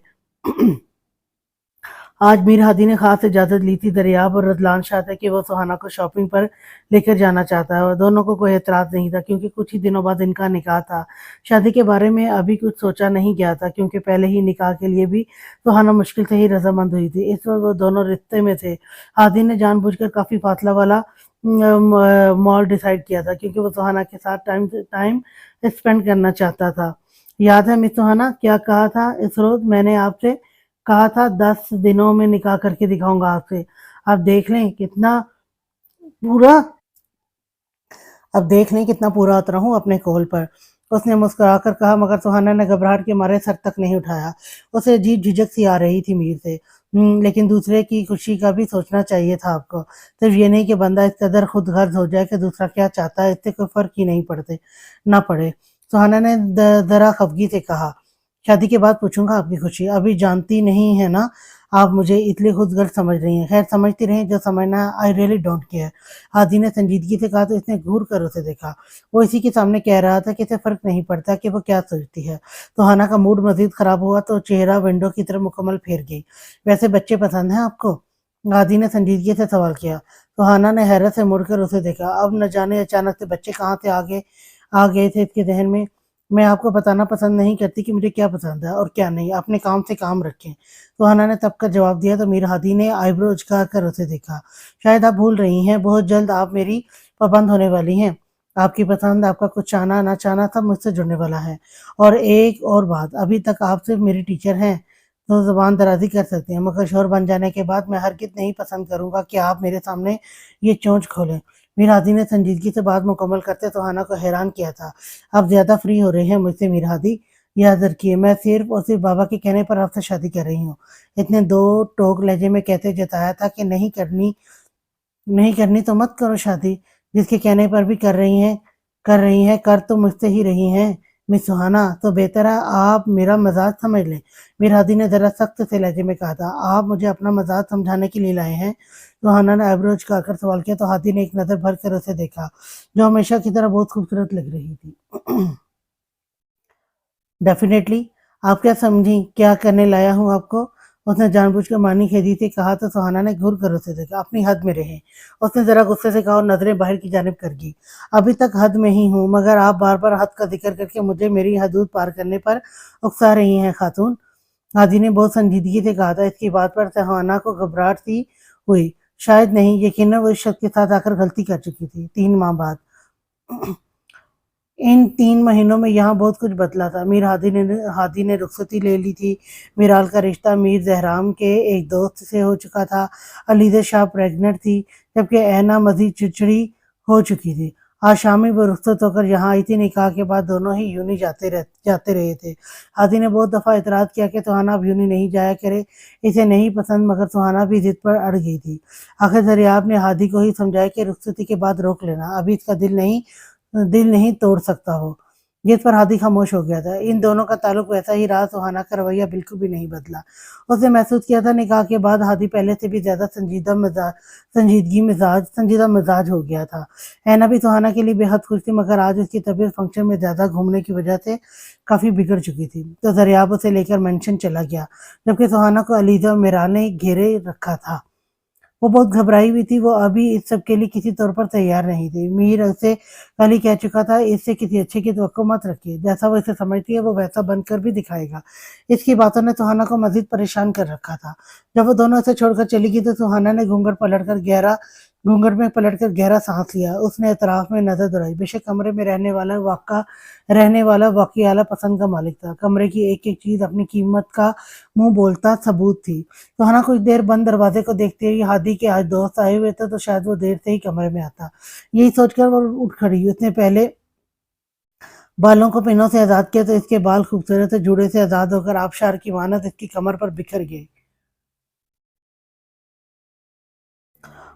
आज मीर हादी ने खास इजाज़त ली थी दरियाब और रजलान शाह से कि वो सुहाना को शॉपिंग पर लेकर जाना चाहता है और दोनों को कोई एतराज़ नहीं था क्योंकि कुछ ही दिनों बाद इनका निकाह था। शादी के बारे में अभी कुछ सोचा नहीं गया था क्योंकि पहले ही निकाह के लिए भी सुहाना मुश्किल से ही रजामंद हुई थी। इस वक्त वो दोनों रिश्ते में थे। हादी ने जानबूझकर काफ़ी फासला वाला मॉल डिसाइड किया था क्योंकि वो सुहाना के साथ टाइम टाइम स्पेंड करना चाहता था। याद है मिस सुहाना क्या कहा था इस रोज़? मैंने आपसे कहा था 10 दिनों में निकाह करके दिखाऊंगा आपसे। अब देख लें कितना पूरा अब देख लें कितना पूरा उतरा हूँ अपने कोल पर। उसने मुस्कुराकर कहा मगर सुहाना ने घबराहट के मारे सर तक नहीं उठाया। उसे अजीब झिझक सी आ रही थी मीर से। लेकिन दूसरे की खुशी का भी सोचना चाहिए था आपको। सिर्फ ये नहीं कि बंदा इस कदर खुद गर्ज हो जाए कि दूसरा क्या चाहता है इससे कोई फर्क ही नहीं पड़ते ना पड़े। सुहाना ने जरा खफगी से कहा, शादी के बाद पूछूंगा आपकी खुशी, अभी जानती नहीं है ना आप मुझे इसलिए खुद गर्ज समझ रही हैं। खैर समझती रहें, जो समझना I really don't care. Hadi ने संजीदगी से कहा तो इसने घूर कर उसे देखा। वो इसी के सामने कह रहा था कि इसे फर्क नहीं पड़ता कि वो क्या सोचती है। तो हाना का मूड मजीद खराब हुआ तो चेहरा विंडो की तरफ मुकम्मल फेर गई। वैसे बच्चे पसंद हैं आपको? हादी ने संजीदगी से सवाल किया। तो हाना ने हैरत से मुड़कर उसे देखा। अब न जाने अचानक से बच्चे कहाँ से आ गए थे इसके जहन में। मैं आपको बताना पसंद नहीं करती कि मुझे क्या पसंद है और क्या नहीं, अपने काम से काम रखें। तो हना ने तब का जवाब दिया तो मीर हादी ने आईब्रो उचका कर उसे देखा। शायद आप भूल रही हैं, बहुत जल्द आप मेरी पाबंद होने वाली हैं। आपकी पसंद, आपका कुछ चाहना ना चाहना सब मुझसे जुड़ने वाला है। और एक और बात, अभी तक आप सिर्फ मेरी टीचर हैं तो ज़ुबान दराज़ी कर सकती हैं, मगर शोहर बन जाने के बाद मैं हरगिज़ नहीं पसंद करूँगा कि आप मेरे सामने ये चोंच खोलें। मीर हादी ने संजीदगी से बात मुकम्मल करते सुहाना को हैरान किया था। आप ज़्यादा फ्री हो रहे हैं मुझसे मीर हादी। याद रखिए मैं सिर्फ और सिर्फ बाबा के कहने पर आपसे शादी कर रही हूँ। इतने दो टोक लहजे में कहते जताया था कि नहीं करनी तो मत करो शादी। जिसके कहने पर भी कर रही हैं, कर तो मुझसे ही रही हैं। मिस सुहाना तो बेहतर है आप मेरा मजाक समझ लें। मीर हादी ने जरा सख्त से लहजे में कहा था। आप मुझे अपना मजाक समझाने के लिए लाए हैं? सुहाना ने आईब्रो झुकाकर सवाल किया तो हादी ने एक नज़र भर कर उसे देखा, जो हमेशा की तरह बहुत खूबसूरत लग रही थी। डेफिनेटली, आप क्या समझी क्या करने लाया हूँ आपको? उसने जानबूझकर मानी खेदी से कहा तो सुहाना ने घूर कर उसे देखा। अपनी हद में रहें, उसने जरा गुस्से से कहा और नजरें बाहर की जानिब कर गई। अभी तक हद में ही हूँ मगर आप बार बार हद का जिक्र करके मुझे मेरी हदूद पार करने पर उकसा रही हैं खातून। हादी ने बहुत संजीदगी से कहा था। इसकी बात पर सुहाना को घबराहट सी हुई। शायद नहीं, यकीनन वो इस शख्स के साथ आकर गलती कर चुकी थी 3 माह बाद। इन 3 महीनों में यहाँ बहुत कुछ बदला था। मीर हादी ने रुखसती ले ली थी। मीराल का रिश्ता मीर जहराम के एक दोस्त से हो चुका था। अलीज़ा शाह प्रेग्नेंट थी, जबकि ऐना मजीद चिड़चिड़ी हो चुकी थी। आज शाम ही वो रुखसत होकर यहाँ आई थी। निकाह के बाद दोनों ही यूं ही जाते रहे थे। हादी ने बहुत दफ़ा इतराज़ किया कि सुहाना अब यूं ही नहीं जाया करे, इसे नहीं पसंद, मगर सुहाना भी ज़िद पर अड़ गई थी। आखिर दरियाब ने हादी को ही समझाया कि रुखसती के बाद रोक लेना, अभी इसका दिल नहीं तोड़ सकता हो। जिस पर हादी खामोश हो गया था। इन दोनों का ताल्लुक वैसा ही रहा। सुहाना का रवैया बिल्कुल भी नहीं बदला। उसने महसूस किया था निकाह के बाद हादी पहले से भी ज़्यादा संजीदा मिजाज हो गया था। ऐना भी सुहाना के लिए बेहद खुश थी, मगर आज उसकी तबीयत फंक्शन में ज़्यादा घूमने की वजह से काफ़ी बिगड़ चुकी थी। तो दरियाब उसे लेकर मेंशन चला गया, जबकि सुहाना को अलीजा और मिराल ने घेरे रखा था। वो बहुत घबराई हुई थी। वो अभी इस सब के लिए किसी तौर पर तैयार नहीं थी। मीर उसे कल ही कह चुका था, इससे किसी अच्छे की तवक्को मत रखिए। जैसा वो इसे समझती है वो वैसा बनकर भी दिखाएगा। इसकी बातों ने सुहाना को मजीद परेशान कर रखा था। जब वो दोनों उसे छोड़कर चली गई तो सुहाना ने घूंघट में पलटकर गहरा सांस लिया। उसने अतराफ में नजर दौड़ाई। बेशक कमरे में रहने वाला वाकई आला पसंद का मालिक था। कमरे की एक एक चीज अपनी कीमत का मुंह बोलता सबूत थी। सुहाना कुछ देर बंद दरवाजे को देखते ही हादी के आज दोस्त आए हुए थे, तो शायद वो देर से ही कमरे में आता। यही सोचकर वो उठ खड़ी। उसने पहले बालों को पिनों से आजाद किया तो इसके बाल खूबसूरत जूड़े से आजाद होकर आबशार की मानत इसकी कमर पर बिखर गए।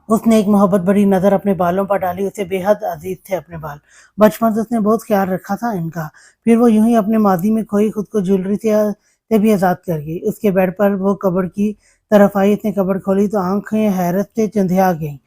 उसने एक मोहब्बत भरी नज़र अपने बालों पर डाली। उसे बेहद अजीज थे अपने बाल। बचपन से उसने बहुत ख्याल रखा था इनका। फिर वो यूं ही अपने माजी में खोई खुद को ज्वेलरी से भी आज़ाद कर गई। उसके बेड पर वो कबर्ड की तरफ आई। उसने कबर्ड खोली तो आंखें हैरत से चंधिया गईं।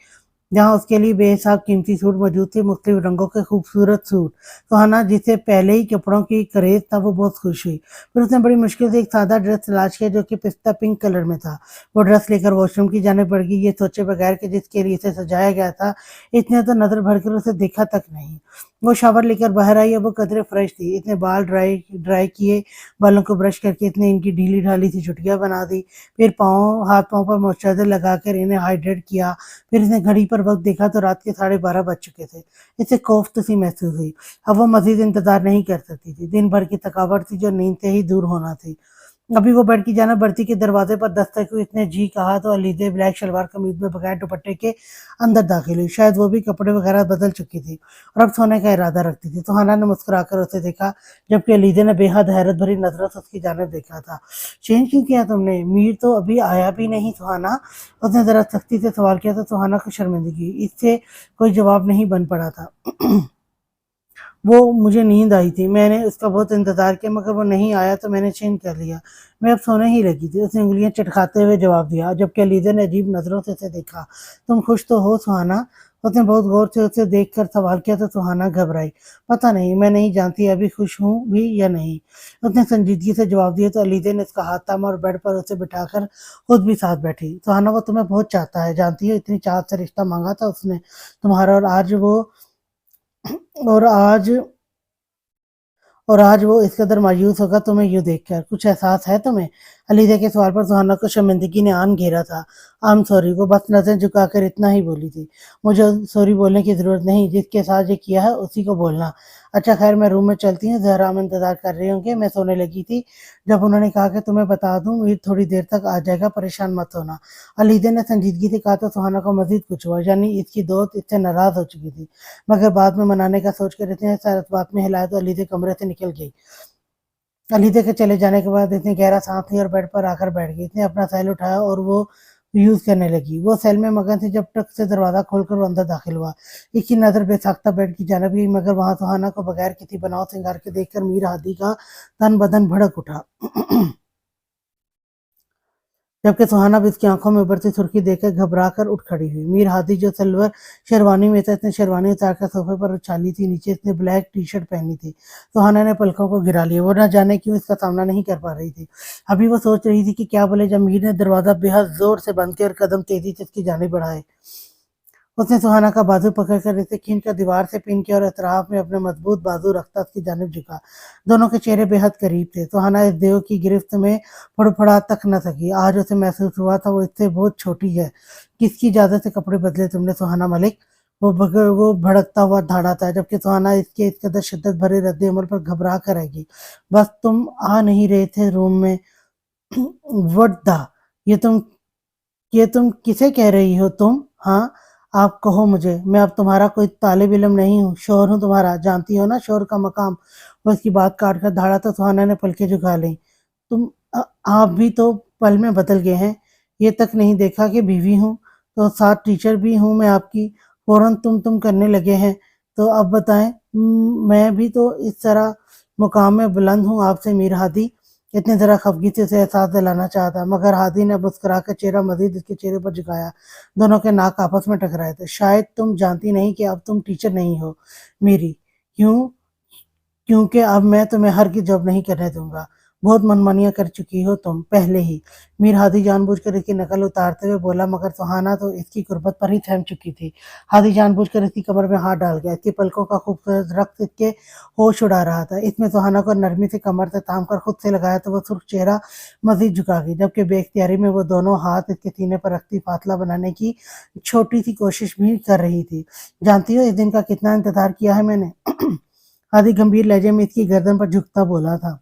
जहाँ उसके लिए बेहिसाब कीमती सूट मौजूद थे, मुख्तलिफ रंगों के खूबसूरत सूट। सुहाना, जिसे पहले ही कपड़ों की क्रेज था, वो बहुत खुश हुई। फिर उसने बड़ी मुश्किल से एक सादा ड्रेस तलाश किया जो कि पिस्ता पिंक कलर में था। वो ड्रेस लेकर वॉशरूम की जानिब बढ़ गई, ये सोचे बगैर कि जिसके लिए इसे सजाया गया था इसने तो नजर भरकर उसे देखा तक नहीं। वो शावर लेकर बाहर आई और वो कदरे फ्रेश थी। इतने बाल ड्राई ड्राई किए, बालों को ब्रश करके इतने इनकी ढीली ढाली सी छुटियां बना दी। फिर हाथ पाँव पर मॉइस्चराइजर लगाकर इन्हें हाइड्रेट किया। फिर इसने घड़ी पर वक्त देखा तो रात के 12:30 बज चुके थे। इसे कोफ्त सी महसूस हुई। अब वो मजीद इंतजार नहीं कर सकती थी। दिन भर की थकावट थी जो नींद से ही दूर होना थी। अभी वो बेड की जाना बढ़ती के दरवाजे पर दस्तक हुई। इसने जी कहा तो अलीदे ब्लैक शलवार कमीज में बगैर दुपट्टे के अंदर दाखिल हुई। शायद वो भी कपड़े वगैरह बदल चुकी थी और अब सोने का इरादा रखती थी। सुहाना ने मुस्कुराकर उसे देखा, जबकि अलीदे ने बेहद हैरत भरी नजरों से उसकी जानिब देखा था। चेंज क्यों किया तुमने? मीर तो अभी आया भी नहीं सुहाना। उसने जरा सख्ती से सवाल किया तो सुहाना को शर्मिंदगी, इससे कोई जवाब नहीं बन पड़ा था। वो मुझे नींद आई थी, मैंने उसका बहुत इंतजार किया, मगर वो नहीं आया तो मैंने चेंज कर लिया। मैं अब सोने ही लगी थी। उसने उंगलियां चटखाते हुए जवाब दिया, जबकि अलीजा ने अजीब नजरों से उसे देखा। तुम खुश तो हो सुहाना? उसने बहुत गौर से उसे देखकर सवाल किया तो सुहाना घबराई। पता नहीं, मैं नहीं जानती अभी खुश हूँ भी या नहीं, उसने संजीदगी से जवाब दिया। तो अलीजा ने उसका हाथ थामा और बेड पर उसे बिठाकर खुद भी साथ बैठी। सुहाना, वो तुम्हें बहुत चाहता है, जानती हो, इतनी चाहत से रिश्ता मांगा था उसने तुम्हारा, और आज और आज वो इस कदर मायूस होगा तुम्हें यूं देखकर। कुछ एहसास है तुम्हें? अलीजा के सवाल पर सुहाना को शर्मिंदगी ने आन घेरा था। आई एम सॉरी, वो बस नजरें झुकाकर इतना ही बोली थी। मुझे सॉरी बोलने की जरूरत नहीं, जिसके साथ ये किया है उसी को बोलना। अच्छा खैर, मैं रूम में चलती हूँ, जहरा हम इंतजार कर रहे होंगे। मैं सोने लगी थी जब उन्होंने कहा कि तुम्हें बता दूं, मीर थोड़ी देर तक आ जाएगा, परेशान मत होना। अलीजा ने संजीदगी से कहा तो सुहाना को मजीद कुछ हुआ, यानी इसकी दोस्त इससे नाराज हो चुकी थी। मगर बाद में मनाने का सोचकर इसने सारा बात में हिलाया तो अलीजा कमरे से निकल गई। अलीजा के चले जाने के बाद इसने गहरा सांस लिया और बेड पर आकर बैठ गई। इसने अपना सेल उठाया और वो यूज करने लगी। वो सेल में मगन थी जब टक से दरवाजा खोलकर वो अंदर दाखिल हुआ। इसकी नजर बेसाख्ता बेड की जानिब गई, मगर वहां सुहाना को बगैर किसी बनाव सिंगार के देखकर मीर हादी का तन बदन भड़क उठा। जबकि सुहाना भी इसकी आंखों में उभरती सुर्खी देखकर घबरा कर उठ खड़ी हुई। मीर हादी जो सिल्वर शेरवानी में था, इसने शेरवानी उतारकर सोफे पर उछाली थी। नीचे इसने ब्लैक टी शर्ट पहनी थी। सुहाना ने पलकों को गिरा लिया। वो न जाने क्यों इसका सामना नहीं कर पा रही थी। अभी वो सोच रही थी कि क्या बोले जब मीर ने दरवाजा बेहद जोर से बंद किया और कदम तेजी से इसकी जानिब बढ़ाए। उसने सुहाना का बाजू पकड़कर इसे खींचकर दीवार से पिन किया और अतराफ में अपने मजबूत बाजू रखता उसकी जानिब झुका। दोनों के चेहरे बेहद करीब थे। सुहाना इस देव की गिरफ्त में फड़फड़ा तक न सकी। आज उसे महसूस हुआ था वो इससे बहुत छोटी है। किसकी इजाजत से कपड़े बदले तुमने सुहाना मलिक? वो भड़कता हुआ धाड़ा था, जबकि सुहाना इसके इस कदर शिद्दत भरे रद्द अमल पर घबरा कर रह गई। बस तुम आ नहीं रहे थे रूम में? वट दा ये तुम किसे कह रही हो तुम? हाँ, آپ کہو مجھے، میں اب تمہارا کوئی طالب علم نہیں ہوں، شوہر ہوں تمہارا، جانتی ہو نا شوہر کا مقام۔ وہ اس کی بات کاٹ کر دھاڑا تو سہانا نے پلکیں جھکا لیں۔ تم آپ بھی تو پل میں بدل گئے ہیں، یہ تک نہیں دیکھا کہ بیوی ہوں تو ساتھ ٹیچر بھی ہوں میں آپ کی، فوراً تم کرنے لگے ہیں۔ تو اب بتائیں، میں بھی تو اس طرح مقام میں بلند ہوں آپ سے میر ہادی۔ اتنے ذرا خفگی سے اسے احساس دلانا چاہتا، مگر ہادی نے مسکرا کر چہرہ مزید اس کے چہرے پر جھکایا۔ دونوں کے ناک آپس میں ٹکرائے تھے۔ شاید تم جانتی نہیں کہ اب تم ٹیچر نہیں ہو میری، کیوں؟ کیونکہ اب میں تمہیں ہرگز جاب نہیں کرنے دوں گا۔ بہت منمانیاں کر چکی ہو تم پہلے ہی۔ میر ہادی جان بوجھ کر اس کی نقل اتارتے ہوئے بولا، مگر سہانا تو اس کی قربت پر ہی تھم چکی تھی۔ ہادی جان بوجھ کر اس کی کمر میں ہاتھ ڈال گیا۔ اس کی پلکوں کا خوبصورت رقص اس کے ہوش اڑا رہا تھا۔ اس میں سہانا کو نرمی سے کمر سے تھام کر خود سے لگایا تو وہ سرخ چہرہ مزید جھکا گئی، جبکہ بے اختیاری میں وہ دونوں ہاتھ اس کے سینے پر رکھتی فاصلہ بنانے کی چھوٹی سی کوشش بھی کر رہی تھی۔ جانتی ہو اس دن کا کتنا انتظار کیا ہے میں نے؟ ہادی گمبھیر لہجے میں اس کی گردن پر جھکتا بولا تھا۔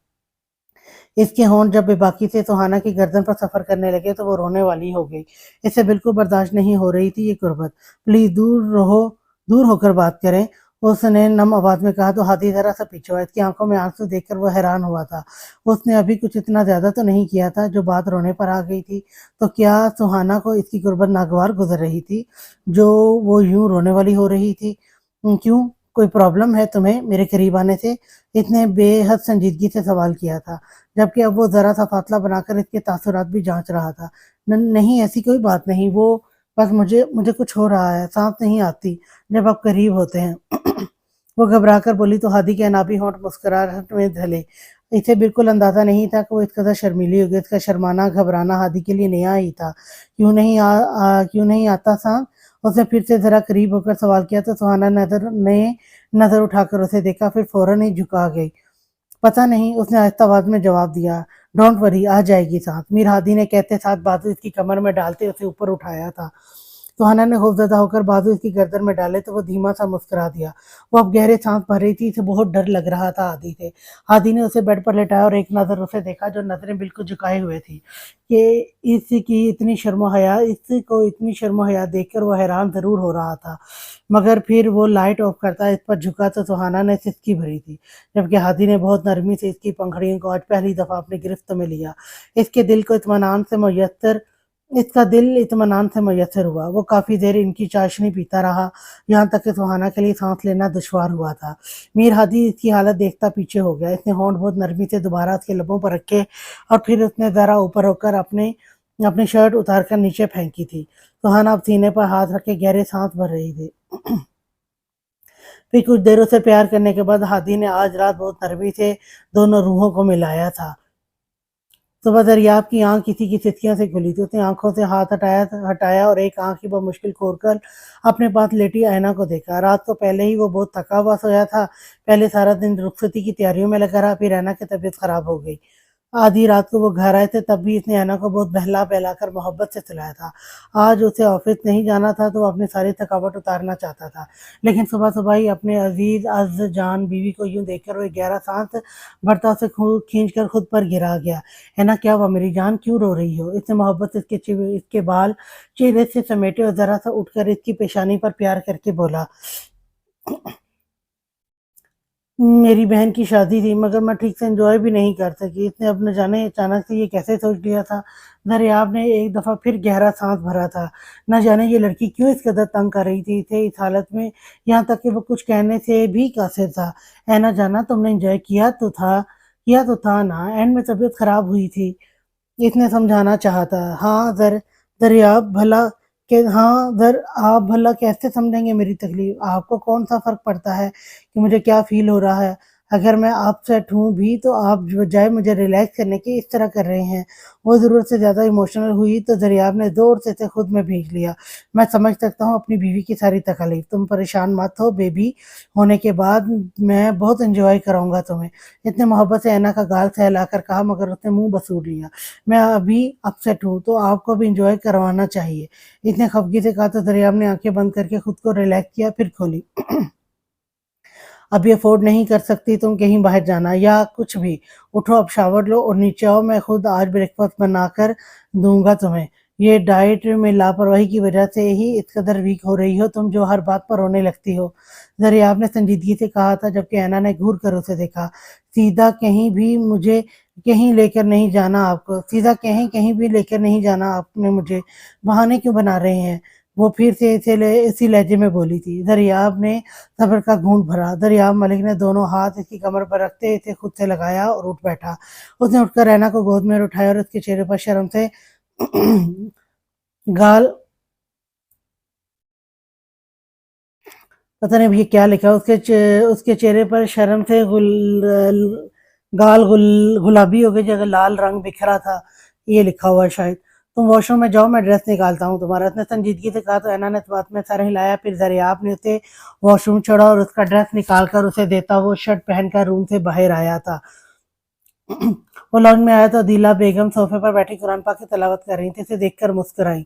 اس کے ہونٹ جب بے باکی سے سہانا کی گردن پر سفر کرنے لگے تو وہ رونے والی ہو گئی۔ اسے بالکل برداشت نہیں ہو رہی تھی یہ قربت۔ پلیز دور ہو کر بات کریں، اس نے نم آواز میں کہا تو ہادی ذرا سا پیچھے ہوا۔ اس کی آنکھوں میں آنسو دیکھ کر وہ حیران ہوا تھا۔ اس نے ابھی کچھ اتنا زیادہ تو نہیں کیا تھا جو بات رونے پر آ گئی تھی۔ تو کیا سہانا کو اس کی قربت ناگوار گزر رہی تھی جو وہ یوں رونے والی ہو رہی تھی؟ کیوں، کوئی پرابلم ہے تمہیں میرے قریب آنے سے؟ اس نے بے حد سنجیدگی سے سوال کیا تھا، جبکہ اب وہ ذرا سا فاصلہ بنا کر اس کے تاثرات بھی جانچ رہا تھا۔ نہیں ایسی کوئی بات نہیں، وہ بس مجھے کچھ ہو رہا ہے، سانس نہیں آتی جب آپ قریب ہوتے ہیں۔ وہ گھبرا کر بولی تو ہادی کے انابی ہونٹ مسکراہٹ میں ڈھلے۔ اسے بالکل اندازہ نہیں تھا کہ وہ اس قدر شرمیلی ہوگی۔ اس کا شرمانا گھبرانا ہادی کے لیے نیا ہی تھا۔ کیوں نہیں آتا سانس؟ اس نے پھر سے ذرا قریب ہو کر سوال کیا تو سہانا نے نظر اٹھا کر اسے دیکھا، پھر فوراً ہی جھکا گئی۔ پتہ نہیں، اس نے آہستہ آواز میں جواب دیا۔ ڈونٹ وری، آ جائے گی سانس۔ میر ہادی نے کہتے ساتھ بازو اس کی کمر میں ڈالتے اسے اوپر اٹھایا تھا۔ سہانا نے خوفزدہ ہو کر بازو اس کی گردن میں ڈالے تو وہ دھیما سا مسکرا دیا۔ وہ اب گہرے سانس بھر رہی تھی، اسے بہت ڈر لگ رہا تھا ہادی سے۔ ہادی نے اسے بیڈ پر لٹایا اور ایک نظر اسے دیکھا جو نظریں بالکل جھکائے ہوئے تھی کہ اس کو اتنی شرم و حیا دیکھ کر وہ حیران ضرور ہو رہا تھا، مگر پھر وہ لائٹ آف کرتا اس پر جھکا تو سہانا نے سسکی بھری تھی، جبکہ ہادی نے بہت نرمی سے اس کی پنکھڑیوں کو آج پہلی دفعہ اپنی گرفت میں لیا۔ اس کا دل اطمینان سے میسر ہوا۔ وہ کافی دیر ان کی چاشنی پیتا رہا، یہاں تک کہ سہانا کے لیے سانس لینا دشوار ہوا تھا۔ میر ہادی اس کی حالت دیکھتا پیچھے ہو گیا۔ اس نے ہونٹ بہت نرمی سے دوبارہ اس کے لبوں پر رکھے اور پھر اس نے ذرا اوپر ہو کر اپنی شرٹ اتار کر نیچے پھینکی تھی۔ سہانا اب سینے پر ہاتھ رکھ کے گہرے سانس بھر رہی تھی۔ پھر کچھ دیر اسے پیار کرنے کے بعد ہادی نے آج رات بہت نرمی سے دونوں روحوں کو ملایا تھا۔ صبح دریاب کی آنکھ کسی کی سسکیوں سے کھلی تھی۔ اس نے آنکھوں سے ہاتھ ہٹایا اور ایک آنکھ ہی بمشکل کھول کر اپنے پاس لیٹی آئینہ کو دیکھا۔ رات کو پہلے ہی وہ بہت تھکا ہوا سویا تھا۔ پہلے سارا دن رخصتی کی تیاریوں میں لگا رہا، پھر اینا کی طبیعت خراب ہو گئی۔ آدھی رات کو وہ گھر آئے تھے، تب بھی اس نے اینا کو بہت بہلا کر محبت سے سلایا تھا۔ آج اسے آفس نہیں جانا تھا تو وہ اپنی ساری تھکاوٹ اتارنا چاہتا تھا، لیکن صبح ہی اپنے عزیز جان بیوی کو یوں دیکھ کر وہ ایک گہرا سانس بھرتا اسے کھینچ کر خود پر گرا گیا۔ اینا کیا ہوا میری جان، کیوں رو رہی ہو؟ اس نے محبت سے اس کے بال چہرے سے سمیٹے اور ذرا سا اٹھ کر اس کی پیشانی پر پیار کر کے بولا، میری بہن کی شادی تھی مگر میں ٹھیک سے انجوائے بھی نہیں کر سکی۔ اس نے اب نہ جانے اچانک سے یہ کیسے سوچ لیا تھا۔ دریاب نے ایک دفعہ پھر گہرا سانس بھرا تھا۔ نہ جانے یہ لڑکی کیوں اس قدر تنگ کر رہی تھی اسے اس حالت میں، یہاں تک کہ وہ کچھ کہنے سے بھی قاصر تھا۔ اینا جانا، تم نے انجوائے کیا تو تھا نا، اینڈ میں طبیعت خراب ہوئی تھی۔ اس نے سمجھانا چاہا تھا۔ دریاب آپ بھلا کیسے سمجھیں گے میری تکلیف؟ آپ کو کون سا فرق پڑتا ہے کہ مجھے کیا فیل ہو رہا ہے؟ اگر میں اپ سیٹ ہوں بھی تو آپ بجائے مجھے ریلیکس کرنے کے اس طرح کر رہے ہیں۔ وہ ضرورت سے زیادہ ایموشنل ہوئی تو دریاب نے زور سے اسے خود میں بھینچ لیا۔ میں سمجھ سکتا ہوں اپنی بیوی کی ساری تکلیف، تم پریشان مت ہو، بیبی ہونے کے بعد میں بہت انجوائے کراؤں گا تمہیں۔ اتنے محبت سے اینا کا گال سہلا کر کہا، مگر اس نے منہ بسور لیا۔ میں ابھی اپ سیٹ ہوں تو آپ کو بھی انجوائے کروانا چاہیے، اس نے خفگی سے کہا تو دریاب نے آنکھیں بند کر کے خود کو ریلیکس کیا، پھر کھولی۔ اب یہ افورڈ نہیں کر سکتی تم کہیں باہر جانا یا کچھ بھی؟ اٹھو اب شاور لو اور نیچے آؤ، میں خود آج بریک فاسٹ بنا کر دوں گا تمہیں۔ ये डाइट में लापरवाही की वजह से ही इस कदर वीक हो रही हो तुम, जो हर बात पर रोने लगती हो। दरियाब ने संजीदगी से कहा था, जबकि ऐना ने घूर कर उसे देखा। सीधा कहीं भी मुझे कहीं लेकर नहीं जाना आपको, सीधा कहीं कहीं भी लेकर नहीं जाना आपने मुझे, बहाने क्यों बना रहे हैं? वो फिर से इसी लहजे में बोली थी। दरियाब ने सब्र का घूंट भरा। दरियाब मलिक ने दोनों हाथ इसकी कमर पर रखते इसे खुद से लगाया और उठ बैठा। उसने उठकर रैना को गोद में उठाया और उसके चेहरे पर शर्म से गाल, पता नहीं अब ये क्या लिखा है, उसके चेहरे पर शर्म से गुलाबी हो गई, जगह लाल रंग बिखरा था, ये लिखा हुआ है शायद। तुम वॉशरूम में जाओ, मैं ड्रेस निकालता हूँ तुम्हारा, उसने संजीदगी से कहा। तो ऐना ने इस बात में सर हिलाया। फिर दरियाब ने उसे वॉशरूम छोड़ा और उसका ड्रेस निकाल कर उसे देता वो शर्ट पहनकर रूम से बाहर आया था। वो लॉन्च में आया तो अदीला बेगम सोफे पर बैठी कुरान पाक की तलावत कर रही थी। इसे देखकर मुस्कुराई।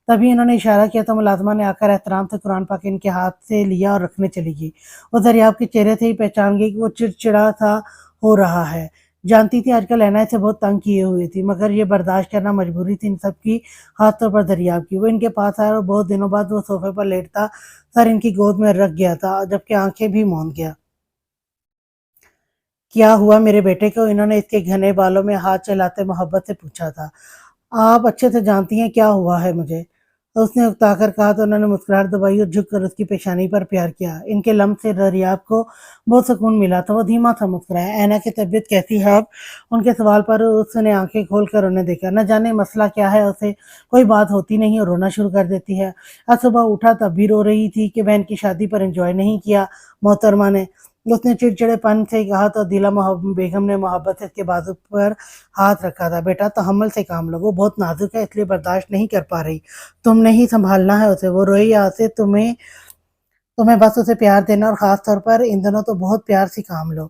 तभी इन्होंने इशारा किया तो मुलाजमा ने आकर एहतराम से कुरान पाक इनके हाथ से लिया और रखने चली गई। वो दरियाब के चेहरे से ही पहचान गई कि वो चिड़चिड़ा सा हो रहा है। जानती थी आजकल ऐना इसे बहुत तंग किए हुई थी, मगर ये बर्दाश्त करना मजबूरी थी इन सब की, खासतौर पर दरियाब की। वो इनके पास आया और बहुत दिनों बाद वो सोफे पर लेटता, सर इनकी गोद में रख गया था, जबकि आंखें भी मूंद गया। क्या हुआ मेरे बेटे को? इन्होंने इसके घने बालों में हाथ चलाते मोहब्बत से पूछा था। आप अच्छे से जानती हैं क्या हुआ है मुझे, उसने उकताकर कहा। तो उन्होंने मुस्कुराहट दबाई और झुककर उसकी पेशानी पर प्यार किया। इनके लम्ब से दरियाब को बहुत सुकून मिला था। वो धीमा सा मुस्कुराया। ऐना की तबीयत कैसी है अब? उनके सवाल पर उसने आंखें खोलकर उन्हें देखा। न जाने मसला क्या है, उसे कोई बात होती नहीं और रोना शुरू कर देती है। आज सुबह उठा तब भी रो रही थी कि बहन की शादी पर एंजॉय नहीं किया मोहतरमा ने, उसने चिड़चिड़ेपन से कहा। तो दिला बेगम ने मोहब्बत से इसके बाजू पर हाथ रखा था। बेटा तहम्मुल से काम लो, वो बहुत नाजुक है इसलिए बर्दाश्त नहीं कर पा रही, तुमने ही संभालना है उसे। वो रोई यहाँ से, तुम्हें तुम्हें बस उसे प्यार देना, और खास तौर पर इन दिनों तो बहुत प्यार से काम लो।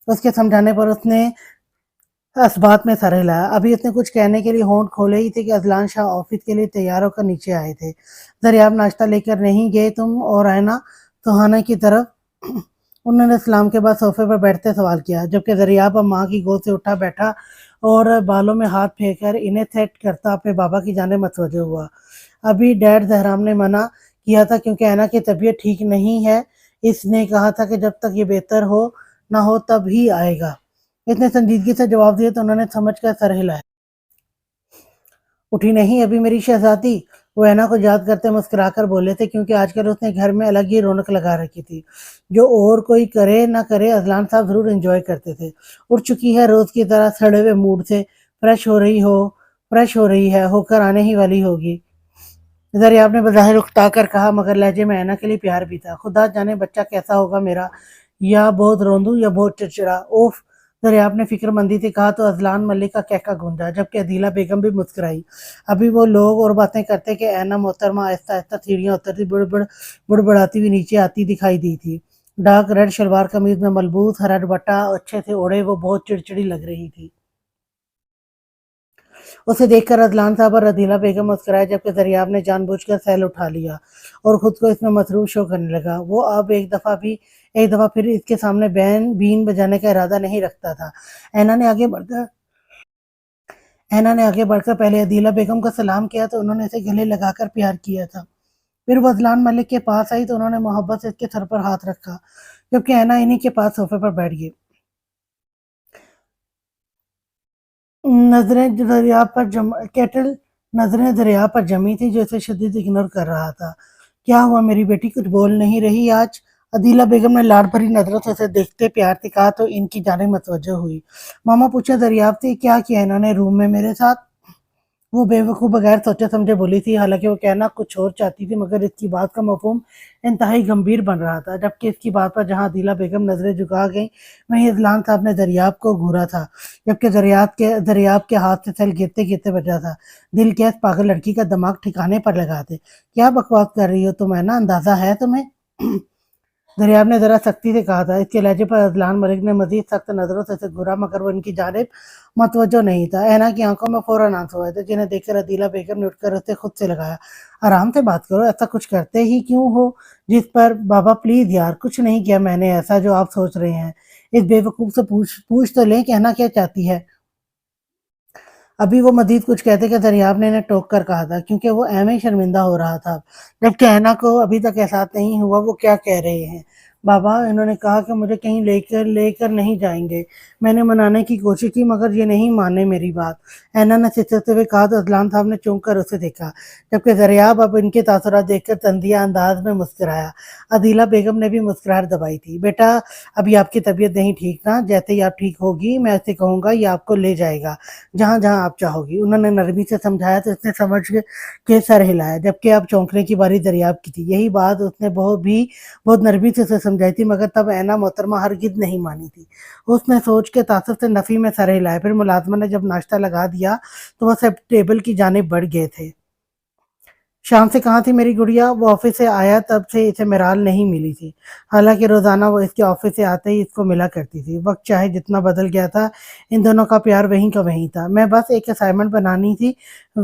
उसके समझाने पर उसने इस बात में सर हिलाया। अभी उसने कुछ कहने के लिए होंठ खोले ही थे कि अजलान शाह ऑफिस के लिए तैयार होकर नीचे आए थे। दरियाब नाश्ता लेकर नहीं गए तुम और आयना सुहाना की तरफ? उन्होंने सलाम के बाद सोफे पर बैठते सवाल किया, जबकि दरियाब अब माँ की गोद से उठा बैठा और बालों में हाथ फेंक कर इन्हें सेट करता अपने बाबा की जाने मतवजह हुआ। अभी डैड जहराम ने मना किया था क्योंकि ऐना की तबीयत ठीक नहीं है। इसने कहा था कि जब तक ये बेहतर हो ना हो तब ही आएगा। इसने संजीदगी से जवाब दिया तो उन्होंने समझ कर सर हिलाया। उठी नहीं अभी मेरी शहजादी? वो ऐना को याद करते मुस्कुराकर बोले थे, क्योंकि आजकल उसने घर में अलग ही रौनक लगा रखी थी, जो और कोई करे ना करे अजलान साहब जरूर एंजॉय करते थे। उठ चुकी है रोज की तरह सड़े हुए मूड से, फ्रेश हो रही है, होकर आने ही वाली होगी। दरियाब ने बज़ाहिर उकता कर कहा, मगर लहजे में ऐना के लिए प्यार भी था। खुदा जाने बच्चा कैसा होगा मेरा, या बहुत रोंदू या बहुत चिड़चिड़ा। ओफ! दरियाब ने फिक्रमंदी से कहा। तो अजलान मलिक का कहका गूंजा, जबकि अदीला बेगम भी मुस्कुराई। अभी वो लोग और बातें करते कि ऐना मोहतरमा आहिस्ता आहिस्ता सीढ़ियाँ उतरती बुड़बुड़ाती हुई नीचे आती दिखाई दी थी। डार्क रेड शलवार कमीज में मलबूस हरा दुपट्टा अच्छे से ओढ़े वो बहुत चिड़चिड़ी लग रही थी। उसे देखकर अदलान साहब और रदीला बेगम मुस्कुराए, जबकि दरियाब ने जानबूझकर सैल उठा लिया और खुद को इसमें मसरूफ शो करने लगा। वो अब एक दफा फिर इसके सामने बीन बजाने का इरादा नहीं रखता था। ऐना ने आगे बढ़कर ऐना ने आगे बढ़कर पहले अदीला बेगम को सलाम किया तो उन्होंने इसे गले लगाकर प्यार किया था। फिर वो अदलान मलिक के पास आई तो उन्होंने मोहब्बत से इसके सर पर हाथ रखा, जबकि ऐना इन्हीं के पास सोफे पर बैठ गई। नजरें दरिया पर जम केटल नजरें दरिया पर जमी थी, जो इसे शदीद इग्नोर कर रहा था। क्या हुआ मेरी बेटी, कुछ बोल नहीं रही आज? अदीला बेगम ने लाड़ भरी नजरों से उसे देखते प्यार से कहा। तो इनकी जाने मतवजह हुई। मामा पूछा दरियाब से, क्या किया इन्होंने रूम में मेरे साथ? वो बेवकूफ़ बगैर सोचे समझे बोली थी। हालांकि वो कहना कुछ और चाहती थी, मगर इसकी बात का मफहूम इंतहाई गंभीर बन रहा था। जबकि इसकी बात पर जहां अदीला बेगम नजरें झुका गई, वहीं इजलान साहब ने दरियाब को घूरा था, जबकि दरियाब के हाथ से सेल गिरते गिरते बचा था। दिल के इस पागल लड़की का दिमाग ठिकाने पर लगा दे। क्या बकवास कर रही हो तुम? है ना, अंदाजा है तुम्हें? दरियाब ने जरा सख्ती से कहा था। इसके लहजे पर अदलान मलिक ने मजीद सख्त नजरों से घूरा, मगर वो इनकी जानिब मतवज्जो नहीं था। ऐना की आंखों में फौरन आंसू आए थे, जिन्हें देखकर अदीला बेगम ने उठकर उसे खुद से लगाया। आराम से बात करो, ऐसा कुछ करते ही क्यों हो? जिस पर बाबा प्लीज यार, कुछ नहीं किया मैंने ऐसा जो आप सोच रहे हैं। इस बेवकूफ से पूछ पूछ तो लें, कहना क्या चाहती है? ابھی وہ مزید کچھ کہتے کہ دریاب نے انہیں ٹوک کر کہا تھا کیونکہ وہ ایم شرمندہ ہو رہا تھا، جبکہ اینا کو ابھی تک احساس نہیں ہوا وہ کیا کہہ رہے ہیں۔ بابا، انہوں نے کہا کہ مجھے کہیں لے کر نہیں جائیں گے۔ میں نے منانے کی کوشش کی مگر یہ نہیں مانے میری بات۔ اینا نے سسکتے ہوئے کہا تو اذلان صاحب نے چونک کر اسے دیکھا، جبکہ دریاب اب ان کے تاثرات دیکھ کر تنزیہ انداز میں مسکرایا۔ عدیلہ بیگم نے بھی مسکراہٹ دبائی تھی۔ بیٹا، ابھی آپ کی طبیعت نہیں ٹھیک نا، جیسے ہی آپ ٹھیک ہوگی میں اسے کہوں گا یہ آپ کو لے جائے گا جہاں جہاں آپ چاہو گی۔ انہوں نے نرمی سے سمجھایا تو اس نے سمجھ کے سر ہلایا، جبکہ اب چونکنے کی باری دریاب کی تھی۔ یہی بات اس نے بہت نرمی سے اسے سمجھائی تھی مگر تب اینا محترمہ ہرگز نہیں مانی تھی۔ اس نے سوچ کے تعصب سے نفی میں سر ہلایا۔ پھر ملازمہ نے جب ناشتہ لگا دیا تو وہ سب ٹیبل کی جانب بڑھ گئے تھے۔ شام سے کہاں تھی میری گڑیا؟ وہ آفس سے آیا تب سے اسے مرال نہیں ملی تھی، حالانکہ روزانہ وہ اس کے آفس سے آتے ہی اس کو ملا کرتی تھی۔ وقت چاہے جتنا بدل گیا تھا، ان دونوں کا پیار وہیں کا وہیں تھا۔ میں بس ایک اسائنمنٹ بنانی تھی،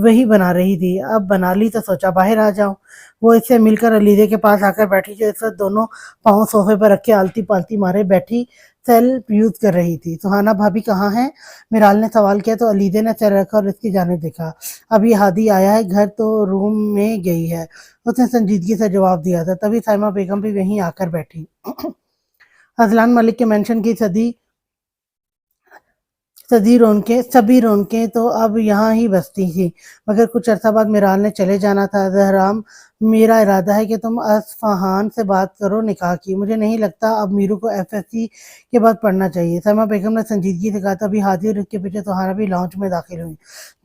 وہی بنا رہی تھی، اب بنا لی تو سوچا باہر آ جاؤں۔ وہ اس سے مل کر علیزے کے پاس آ کر بیٹھی جو اس وقت دونوں پاؤں صوفے پر رکھ کے آلتی پالتی مارے بیٹھی سیلف یوز کر رہی تھی۔ سہانا بھابی کہاں ہیں؟ میرال نے سوال کیا تو علیزے نے سر رکھا اور اس کی جانب دیکھا۔ ابھی ہادی آیا ہے، گھر تو روم میں گئی ہے، اس نے سنجیدگی سے جواب دیا تھا۔ تبھی سائمہ بیگم بھی وہیں آ کر بیٹھی۔ اذلان ملک کے مینشن کی سبھی رونقیں تو اب یہاں ہی بستی تھیں، مگر کچھ عرصہ بعد میرال نے چلے جانا تھا۔ زہرام، میرا ارادہ ہے کہ تم اصفہان سے بات کرو نکاح کی۔ مجھے نہیں لگتا اب میرو کو ایف ایس سی کے بعد پڑھنا چاہیے۔ سائمہ بیگم نے سنجیدگی سے کہا۔ تبھی ہادی اور اس کے پیچھے سہانا بھی لاؤنج میں داخل ہوئی۔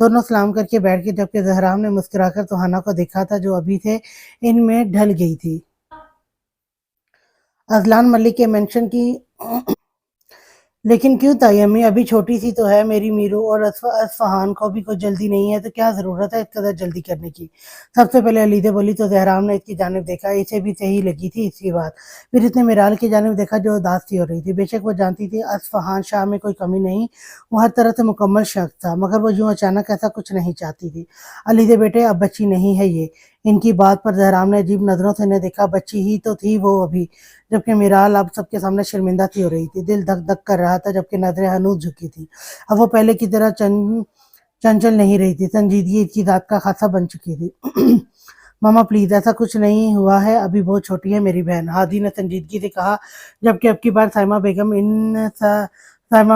دونوں سلام کر کے بیٹھ گئے، جبکہ زہرام نے مسکرا کر سہانا کو دیکھا تھا جو ابھی سے ان میں ڈھل گئی تھی۔ اذلان ملک کے مینشن کی لیکن کیوں تائی امی؟ ابھی چھوٹی سی تو ہے میری میرو، اور اصفہان کو بھی کوئی جلدی نہیں ہے، تو کیا ضرورت ہے اس قدر جلدی کرنے کی؟ سب سے پہلے علیزہ بولی تو زہرام نے اس کی جانب دیکھا۔ اسے بھی صحیح لگی تھی اس کی بات۔ پھر اس نے میرال کی جانب دیکھا جو اداس سی ہو رہی تھی۔ بے شک وہ جانتی تھی اصفہان شاہ میں کوئی کمی نہیں، وہ ہر طرح سے مکمل شخص تھا، مگر وہ یوں اچانک ایسا کچھ نہیں چاہتی تھی۔ علیزہ بیٹے، اب بچی نہیں ہے یہ۔ ان کی بات پر زہرام نے عجیب نظروں سے انہیں دیکھا۔ بچی ہی تو تھی وہ ابھی، جبکہ میرال اب سب کے سامنے شرمندہ سی ہو رہی تھی۔ دل دھک دھک کر رہا تھا، جبکہ نظریں ہنوز جھکی تھی۔ اب وہ پہلے کی طرح چنچل نہیں رہی تھی، سنجیدگی اس کی ذات کا خاصہ بن چکی تھی۔ ماما پلیز، ایسا کچھ نہیں ہوا ہے، ابھی بہت چھوٹی ہے میری بہن، ہادی نے سنجیدگی سے کہا، جبکہ اب کی بار سائمہ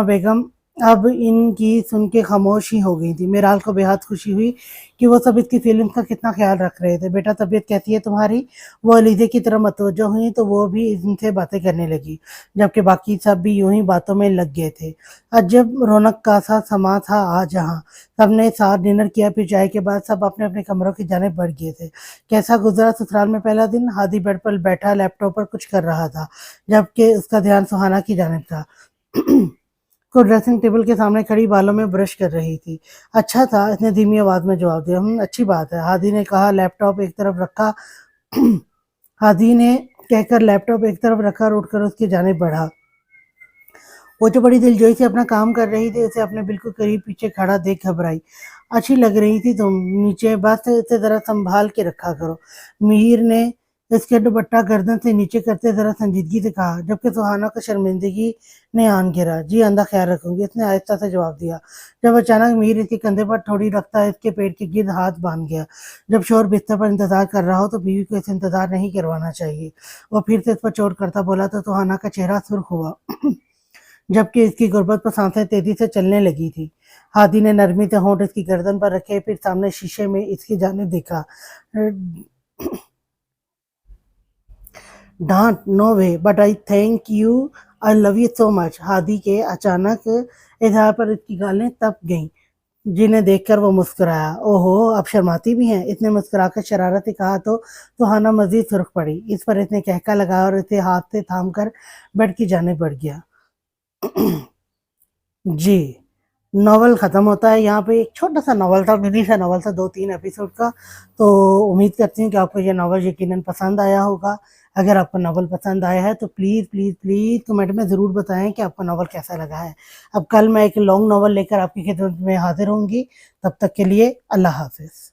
بیگم اب ان کی سن کے خاموش ہی ہو گئی تھی۔ میرال کو بے حد خوشی ہوئی کہ وہ سب اس کی فیلنگز کا کتنا خیال رکھ رہے تھے۔ بیٹا، طبیعت کیسی ہے تمہاری؟ وہ علیزہ کی طرف متوجہ ہوئی تو وہ بھی ان سے باتیں کرنے لگی، جبکہ باقی سب بھی یوں ہی باتوں میں لگ گئے تھے۔ عجب رونق کا سا سما تھا آج یہاں۔ سب نے ساتھ ڈنر کیا، پھر چائے کے بعد سب اپنے اپنے کمروں کی جانب بڑھ گئے تھے۔ کیسا گزرا سسرال میں پہلا دن؟ ہادی بیڈ پر بیٹھا لیپ ٹاپ پر کچھ کر رہا تھا، جبکہ اس کا دھیان سہانا کی جانب تھا۔ کو ڈریسنگ ٹیبل کے سامنے کھڑی بالوں میں برش کر رہی تھی۔ اچھا تھا، اس نے دھیمی آواز میں جواب دیا۔ اچھی بات ہے، ہادی نے کہا لیپ ٹاپ ایک طرف رکھا ہادی نے کہہ کر لیپ ٹاپ ایک طرف رکھا اور اٹھ کر اس کی جانب بڑھا۔ وہ جو بڑی دلجوئی سے اپنا کام کر رہی تھی، اسے اپنے بالکل قریب پیچھے کھڑا دیکھ گھبرائی۔ اچھی لگ رہی تھی تم، نیچے بس اسے ذرا سنبھال کے رکھا کرو، میر نے اس کے دوپٹہ گردن سے نیچے کرتے ذرا سنجیدگی سے کہا، جبکہ سہانا کو شرمندگی نے آن گھیرا۔ جی آئندہ خیال رکھوں گی، اس نے آہستہ سے جواب دیا، جب اچانک میر اس کے کندھے پر تھوڑی رکھتا اس کے پیٹ کے گرد ہاتھ باندھ گیا۔ جب شوہر بستر پر انتظار کر رہا ہو تو بیوی کو اسے انتظار نہیں کروانا چاہیے۔ وہ پھر سے اس پر چوٹ کرتا بولا تو سہانا کا چہرہ سرخ ہوا، جبکہ اس کی غربت پر سانسیں تیزی سے چلنے لگی تھی۔ ہادی نے نرمی سے ہونٹ اس کی گردن پر رکھے، پھر سامنے شیشے میں اس کی جانب دیکھا۔ Don't, no way, but I thank you, I love you so much. Hadi کے اچانک اظہار پر اس کی گالیں تپ گئیں، جنہیں دیکھ کر وہ مسکرایا۔ اوہو، اب شرماتی بھی ہیں، اس نے مسکرا کر شرارت سے کہا تو سہانا مزید سرخ پڑی۔ اس پر اس نے کہکا لگایا اور اسے ہاتھ سے تھام کر بیڈ کی جانب بڑھ گیا۔ جی، ناول ختم ہوتا ہے یہاں پہ۔ ایک چھوٹا سا ناول تھا، منی سا ناول تھا، 2-3 ایپیسوڈ کا۔ تو امید کرتی ہوں کہ آپ کو یہ ناول یقیناً پسند آیا ہوگا۔ اگر آپ کو ناول پسند آیا ہے تو پلیز پلیز پلیز کمنٹ میں ضرور بتائیں کہ آپ کو ناول کیسا لگا ہے۔ اب کل میں ایک لانگ ناول لے کر آپ کی خدمت میں حاضر ہوں گی، تب تک کے لیے اللہ حافظ۔